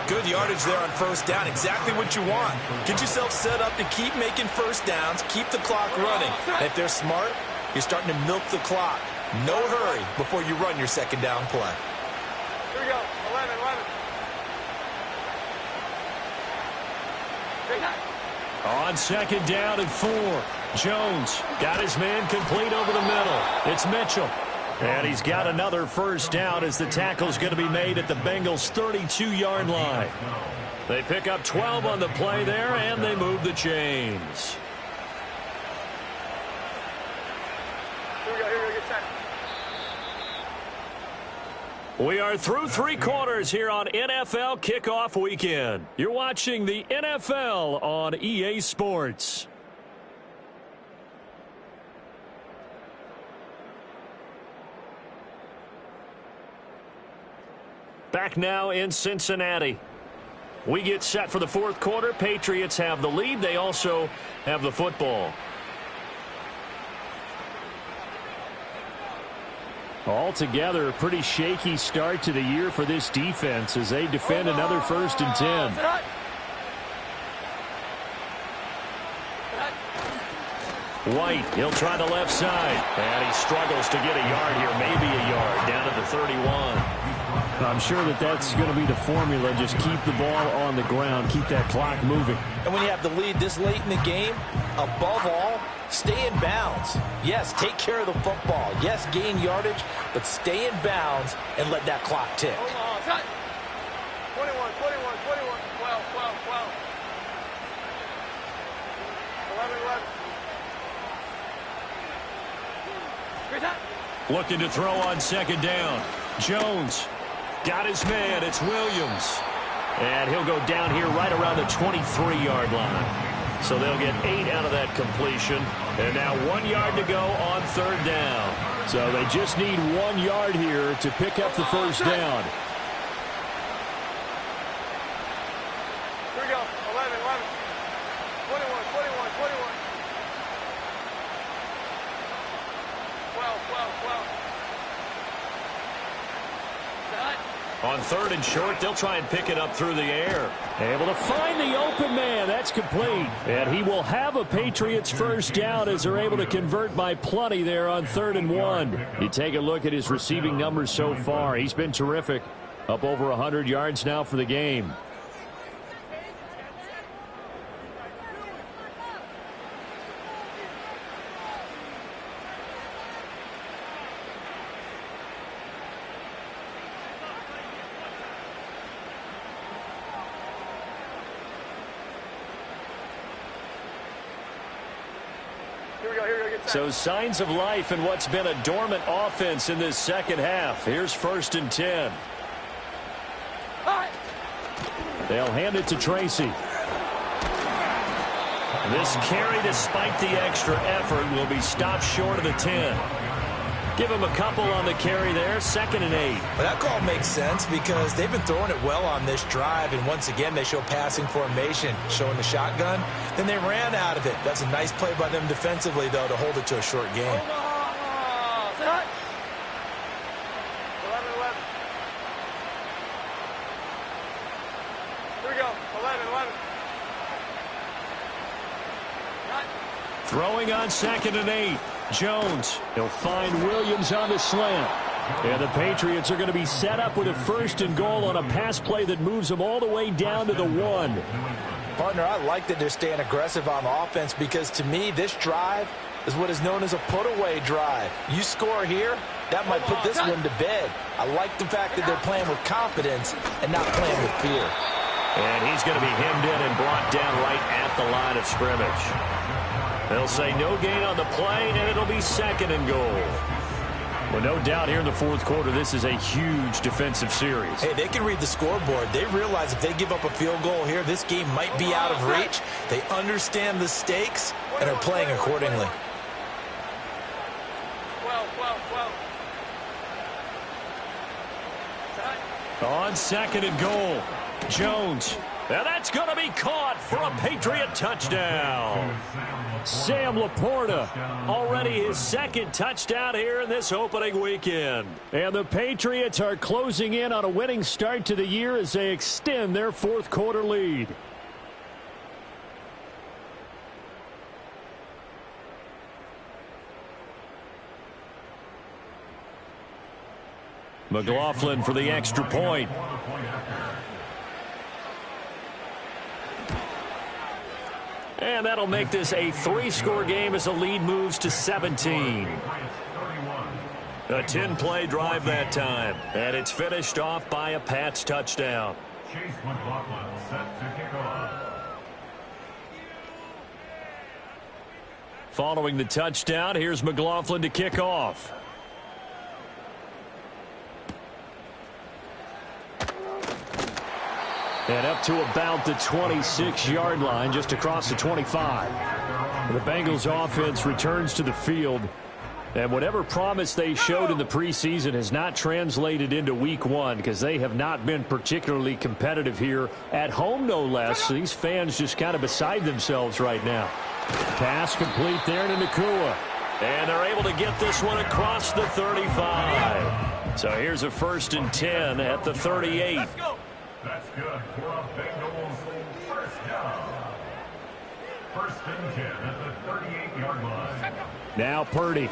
Speaker 4: Good yardage there on first down. Exactly what you want. Get yourself set up to keep making first downs, keep the clock running. And if they're smart, you're starting to milk the clock. No hurry before you run your second down play.
Speaker 5: Here we go. 11, 11.
Speaker 2: On 2nd down and 4. Jones got his man complete over the middle. It's Mitchell. And he's got another first down as the tackle's going to be made at the Bengals' 32-yard line. They pick up 12 on the play there, and they move the chains.
Speaker 5: Here we go, get set.
Speaker 2: We are through 3 quarters here on NFL Kickoff Weekend. You're watching the NFL on EA Sports. Back now in Cincinnati. We get set for the 4th quarter. Patriots have the lead. They also have the football. Altogether, a pretty shaky start to the year for this defense as they defend another 1st and 10. White, he'll try the left side. And he struggles to get a yard here, maybe a yard, down to the 31. I'm sure that's going to be the formula. Just keep the ball on the ground, keep that clock moving.
Speaker 3: And when you have the lead this late in the game, above all, stay in bounds. Yes, take care of the football. Yes, gain yardage, but stay in bounds and let that clock tick.
Speaker 5: 21, 21, 21, 12, 12, 12. 11, 11.
Speaker 2: Looking to throw on 2nd down. Jones got his man. It's Williams. And he'll go down here right around the 23-yard line. So they'll get 8 out of that completion. And now 1 yard to go on 3rd down. So they just need 1 yard here to pick up the first down.
Speaker 5: Here we go. 11, 11. 21, 21, 21. 12, 12, 12.
Speaker 2: On 3rd and short, they'll try and pick it up through the air. Able to find the open man. That's complete. And he will have a Patriots first down as they're able to convert by plenty there on 3rd and 1. You take a look at his receiving numbers so far. He's been terrific. Up over 100 yards now for the game. So signs of life in what's been a dormant offense in this second half. Here's 1st and 10. They'll hand it to Tracy. This carry, despite the extra effort, will be stopped short of the 10. Give him a couple on the carry there. 2nd and 8.
Speaker 4: Well, that call makes sense because they've been throwing it well on this drive, and once again they show passing formation, showing the shotgun. Then they ran out of it. That's a nice play by them defensively, though, to hold it to a short game.
Speaker 5: 11, 11. Here we go. 11, 11.
Speaker 2: Throwing on 2nd and 8. Jones. He'll find Williams on the slant. And the Patriots are going to be set up with a 1st and goal on a pass play that moves them all the way down to the 1.
Speaker 3: Partner, I like that they're staying aggressive on offense because to me this drive is what is known as a put-away drive. You score here, that might put this one to bed. I like the fact that they're playing with confidence and not playing with fear.
Speaker 2: And he's going to be hemmed in and brought down right at the line of scrimmage. They'll say no gain on the play, and it'll be 2nd and goal. Well, no doubt here in the 4th quarter, this is a huge defensive series.
Speaker 4: Hey, they can read the scoreboard. They realize if they give up a field goal here, this game might be out of reach. They understand the stakes and are playing accordingly.
Speaker 5: 12, 12, 12.
Speaker 2: On 2nd and goal, Jones. And that's going to be caught for a Patriot touchdown. Sam Laporta, already his 2nd touchdown here in this opening weekend. And the Patriots are closing in on a winning start to the year as they extend their 4th quarter lead. McLaughlin for the extra point. And that'll make this a 3-score game as the lead moves to 17. A 10-play drive that time. And it's finished off by a Pats touchdown.
Speaker 6: Chase McLaughlin set to kick off.
Speaker 2: Following the touchdown, here's McLaughlin to kick off. And up to about the 26-yard line, just across the 25. The Bengals offense returns to the field. And whatever promise they showed in the preseason has not translated into week 1 because they have not been particularly competitive here at home, no less. These fans just kind of beside themselves right now. Pass complete there to Nakua. And they're able to get this one across the 35. So here's a 1st and 10 at the 38.
Speaker 6: Let's go. That's good for a Bengals first down. 1st and 10 at the 38-yard line.
Speaker 2: Now Purdy.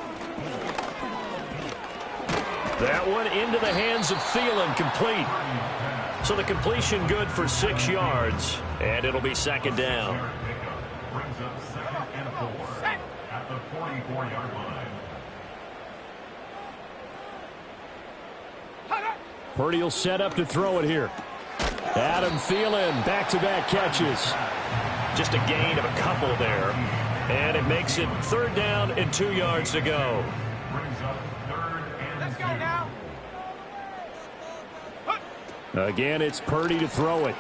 Speaker 2: That one into the hands of Thielen, complete. So the completion good for 6 yards, and it'll be 2nd down.
Speaker 6: Brings up 2nd and 4 at the 44-yard line.
Speaker 2: Purdy will set up to throw it here. Adam Thielen, back-to-back catches. Just a gain of a couple there. And it makes it 3rd down and 2 yards to go.
Speaker 6: Brings up 3rd and 2. Let's go now.
Speaker 2: Again, it's Purdy to throw it.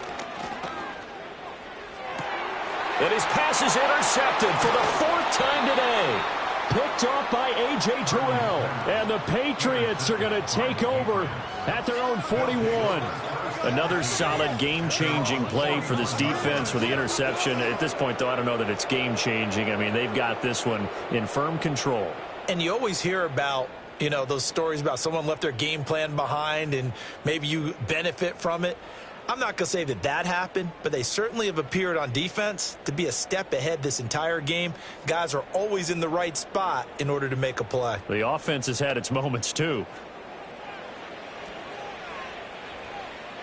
Speaker 2: And his pass is intercepted for the 4th time today. Picked off by A.J. Terrell. And the Patriots are going to take over at their own 41. Another solid game-changing play for this defense for the interception. At this point, though, I don't know that it's game-changing. I mean, they've got this one in firm control.
Speaker 3: And you always hear about, you know, those stories about someone left their game plan behind and maybe you benefit from it. I'm not going to say that that happened, but they certainly have appeared on defense to be a step ahead this entire game. Guys are always in the right spot in order to make a play.
Speaker 2: The offense has had its moments, too.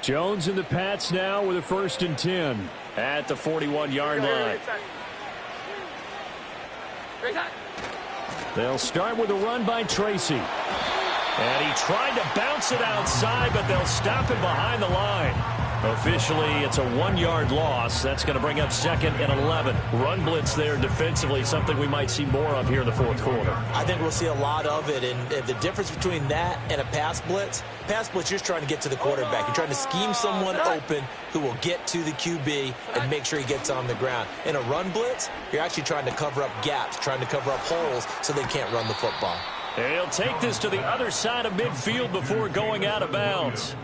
Speaker 2: Jones and the Pats now with a 1st and 10 at the 41-yard line. They'll start with a run by Tracy. And he tried to bounce it outside, but they'll stop him behind the line. Officially, it's a 1-yard loss. That's going to bring up 2nd and 11. Run blitz there defensively, something we might see more of here in the 4th quarter.
Speaker 3: I think we'll see a lot of it, and the difference between that and a pass blitz, you're just trying to get to the quarterback. You're trying to scheme someone open who will get to the QB and make sure he gets on the ground. In a run blitz, you're actually trying to cover up gaps, trying to cover up holes so they can't run the football.
Speaker 2: And he'll take this to the other side of midfield before going out of bounds.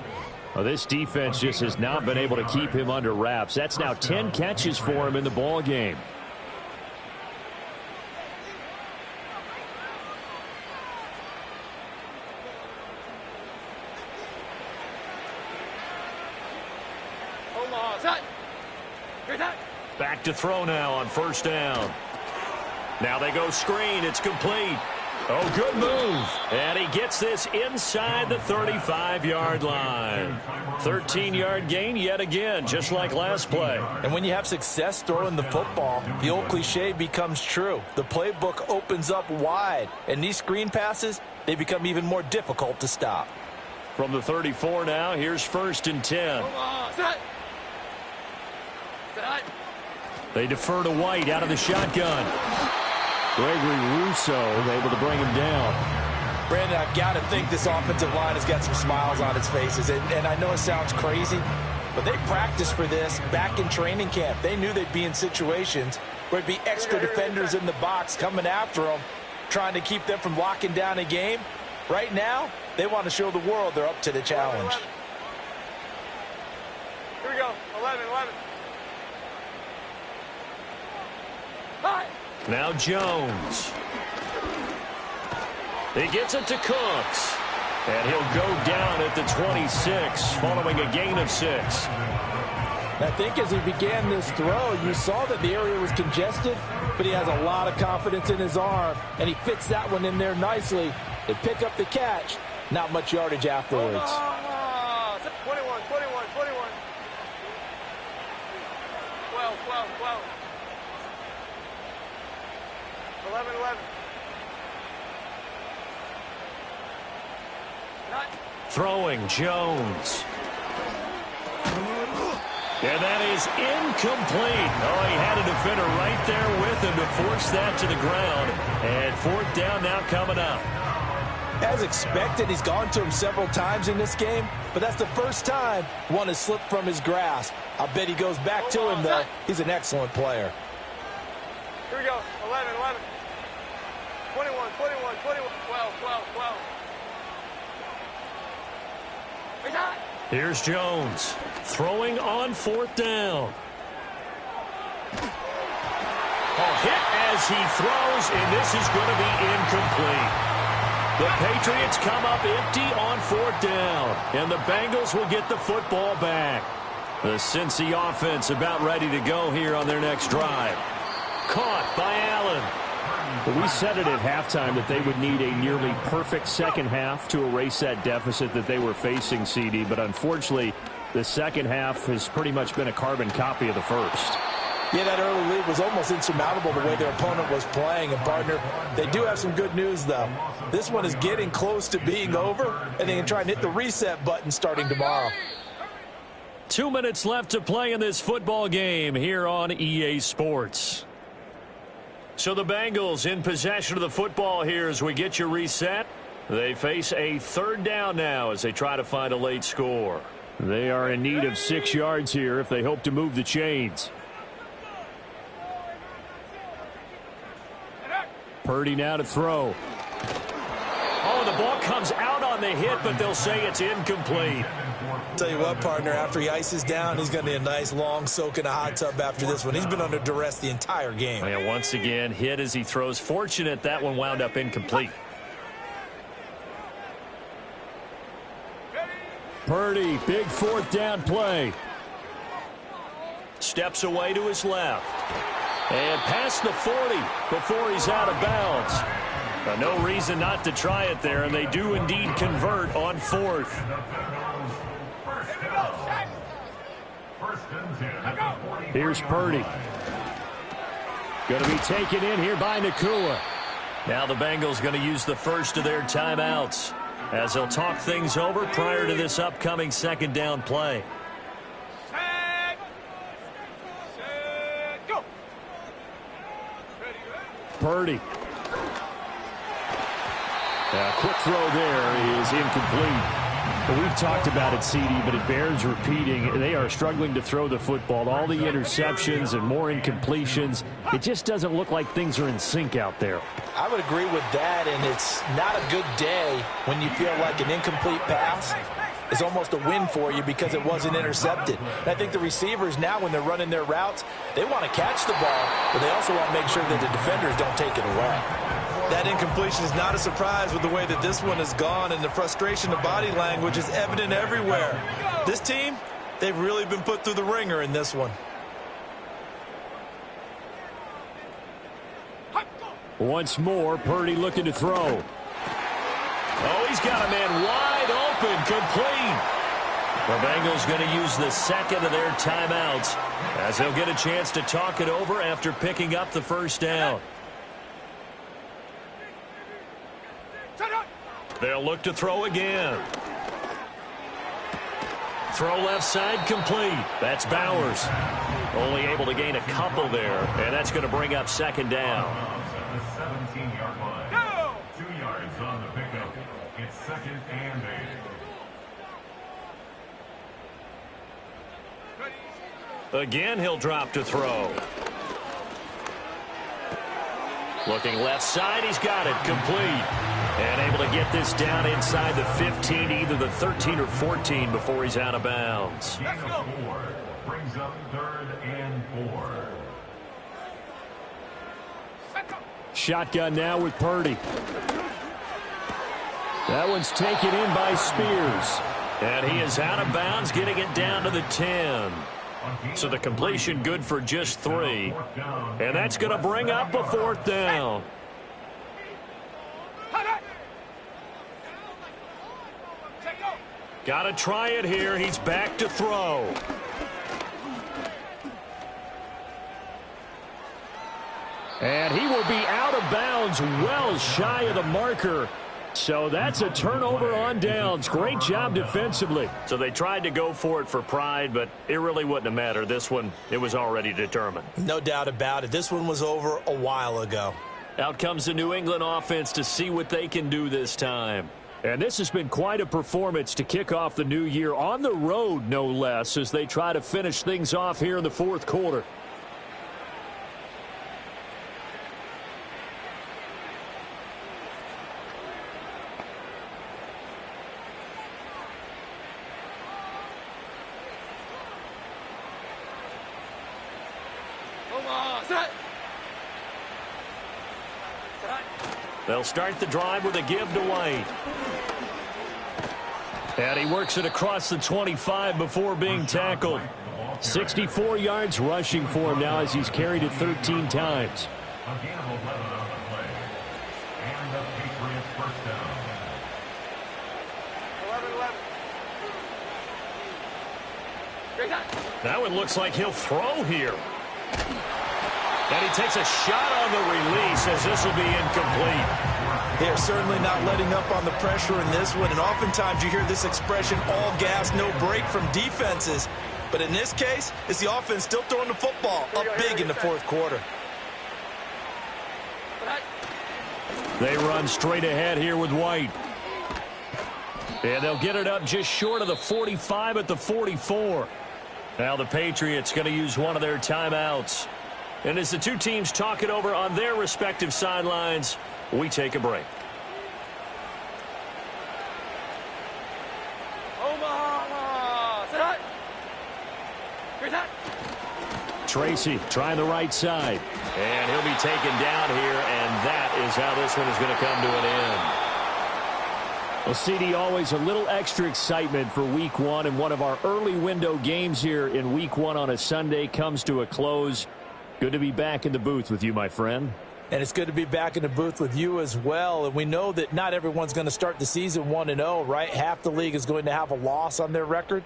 Speaker 2: Well, this defense just has not been able to keep him under wraps. That's now 10 catches for him in the ball game. Back to throw now on 1st down. Now they go screen. It's complete. Oh, good move. And he gets this inside the 35-yard line. 13-yard gain yet again, just like last play.
Speaker 3: And when you have success throwing the football, the old cliche becomes true. The playbook opens up wide. And these screen passes, they become even more difficult to stop.
Speaker 2: From the 34 now, here's 1st and 10. They defer to White out of the shotgun. Gregory Rousseau able to bring him down.
Speaker 3: Brandon, I've got to think this offensive line has got some smiles on its faces. And I know it sounds crazy, but they practiced for this back in training camp. They knew they'd be in situations where it'd be extra defenders in the box coming after them, trying to keep them from locking down a game. Right now, they want to show the world they're up to the challenge.
Speaker 5: go. 11, 11. Hi.
Speaker 2: Now Jones. He gets it to Cooks. And he'll go down at the 26 following a gain of 6.
Speaker 3: I think as he began this throw, you saw that the area was congested, but he has a lot of confidence in his arm, and he fits that one in there nicely. They pick up the catch. Not much yardage afterwards.
Speaker 5: 21, 21, 21. 12, 12, 12. 11, 11.
Speaker 2: Throwing Jones. And that is incomplete. Oh, he had a defender right there with him to force that to the ground. And 4th down now coming up.
Speaker 3: As expected, he's gone to him several times in this game, but that's the first time one has slipped from his grasp. I bet he goes back to him, though. He's an excellent player.
Speaker 5: Here we go. 11, 11. 21, 21, 21. 12, 12, 12.
Speaker 2: Here's Jones throwing on 4th down. Hit as he throws, and this is going to be incomplete. The Patriots come up empty on 4th down, and the Bengals will get the football back. The Cincy offense about ready to go here on their next drive. Caught by Allen. We said it at halftime that they would need a nearly perfect second half to erase that deficit that they were facing, CD, but unfortunately, the second half has pretty much been a carbon copy of the first.
Speaker 3: Yeah, that early lead was almost insurmountable the way their opponent was playing. And, partner, they do have some good news, though. This one is getting close to being over, and they can try and hit the reset button starting tomorrow.
Speaker 2: 2 minutes left to play in this football game here on EA Sports. So the Bengals in possession of the football here as we get you reset. They face a 3rd down now as they try to find a late score. They are in need of 6 yards here if they hope to move the chains. Purdy now to throw. Oh, the ball comes out on the hit, but they'll say it's incomplete.
Speaker 3: Tell you what, partner, after he ices down, he's going to need a nice long soak in a hot tub after this one. He's been under duress the entire game.
Speaker 2: And once again, hit as he throws. Fortunate that one wound up incomplete. Purdy, big 4th down play. Steps away to his left. And past the 40 before he's out of bounds. No reason not to try it there, and they do indeed convert on 4th. Here's Purdy. Going to be taken in here by Nakua. Now the Bengals going to use the first of their timeouts as they'll talk things over prior to this upcoming 2nd down play. Purdy. Quick throw there is incomplete. Well, we've talked about it, CD, but it bears repeating. They are struggling to throw the football. All the interceptions and more incompletions. It just doesn't look like things are in sync out there.
Speaker 3: I would agree with that, and it's not a good day when you feel like an incomplete pass is almost a win for you because it wasn't intercepted. And I think the receivers now, when they're running their routes, they want to catch the ball, but they also want to make sure that the defenders don't take it away.
Speaker 4: That incompletion is not a surprise with the way that this one has gone, and the frustration of body language is evident everywhere. This team, they've really been put through the ringer in this one.
Speaker 2: Once more, Purdy looking to throw. Oh, he's got a man wide open, complete. The Bengals going to use the 2nd of their timeouts as they'll get a chance to talk it over after picking up the 1st down. They'll look to throw again. Throw left side complete. That's Bowers. Only able to gain a couple there, and that's going to bring up 2nd down.
Speaker 6: The 17-yard line. 2 yards on the pickup. It's 2nd and 8.
Speaker 2: Again, he'll drop to throw. Looking left side, he's got it, complete. And able to get this down inside the 15, either the 13 or 14 before he's out of bounds.
Speaker 6: Gain of 4 brings up 3rd and 4.
Speaker 2: Shotgun now with Purdy. That one's taken in by Spears. And he is out of bounds, getting it down to the 10. So the completion good for just 3. And that's going to bring up a 4th down. Got to try it here. He's back to throw. And he will be out of bounds, well shy of the marker. So that's a turnover on downs. Great job defensively. So they tried to go for it for pride, but it really wouldn't have mattered. This one, it was already determined.
Speaker 4: No doubt about it. This one was over a while ago.
Speaker 2: Out comes the New England offense to see what they can do this time. And this has been quite a performance to kick off the new year on the road, no less, as they try to finish things off here in the 4th quarter. They'll start the drive with a give to White. And he works it across the 25 before being tackled. 64 yards rushing for him now as he's carried it 13 times.
Speaker 6: A gain of 11 on the play. And the Patriots first down.
Speaker 5: 11-11.
Speaker 2: That one looks like he'll throw here. And he takes a shot on the release as this will be incomplete.
Speaker 3: They're certainly not letting up on the pressure in this one, and oftentimes you hear this expression, all gas, no break from defenses. But in this case, it's the offense still throwing the football up big in the 4th quarter.
Speaker 2: They run straight ahead here with White. And they'll get it up just short of the 45 at the 44. Now the Patriots going to use one of their timeouts. And as the two teams talk it over on their respective sidelines, we take a break. Tracy trying the right side. And he'll be taken down here, and that is how this one is going to come to an end. Well, CD, always a little extra excitement for Week 1, and one of our early window games here in Week 1 on a Sunday comes to a close. Good to be back in the booth with you, my friend.
Speaker 3: And it's good to be back in the booth with you as well. And we know that not everyone's going to start the season 1-0, right? Half the league is going to have a loss on their record.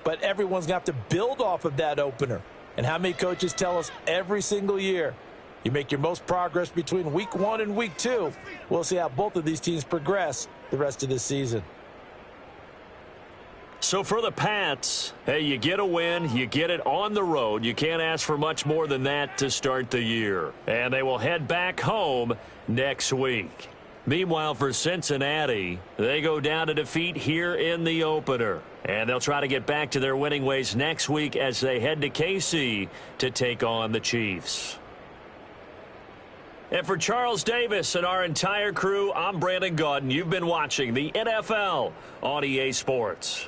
Speaker 3: But everyone's going to have to build off of that opener. And how many coaches tell us every single year, you make your most progress between Week 1 and Week 2. We'll see how both of these teams progress the rest of this season.
Speaker 2: So for the Pats, hey, you get a win, you get it on the road. You can't ask for much more than that to start the year. And they will head back home next week. Meanwhile, for Cincinnati, they go down to defeat here in the opener. And they'll try to get back to their winning ways next week as they head to KC to take on the Chiefs. And for Charles Davis and our entire crew, I'm Brandon Gaudin. You've been watching the NFL on EA Sports.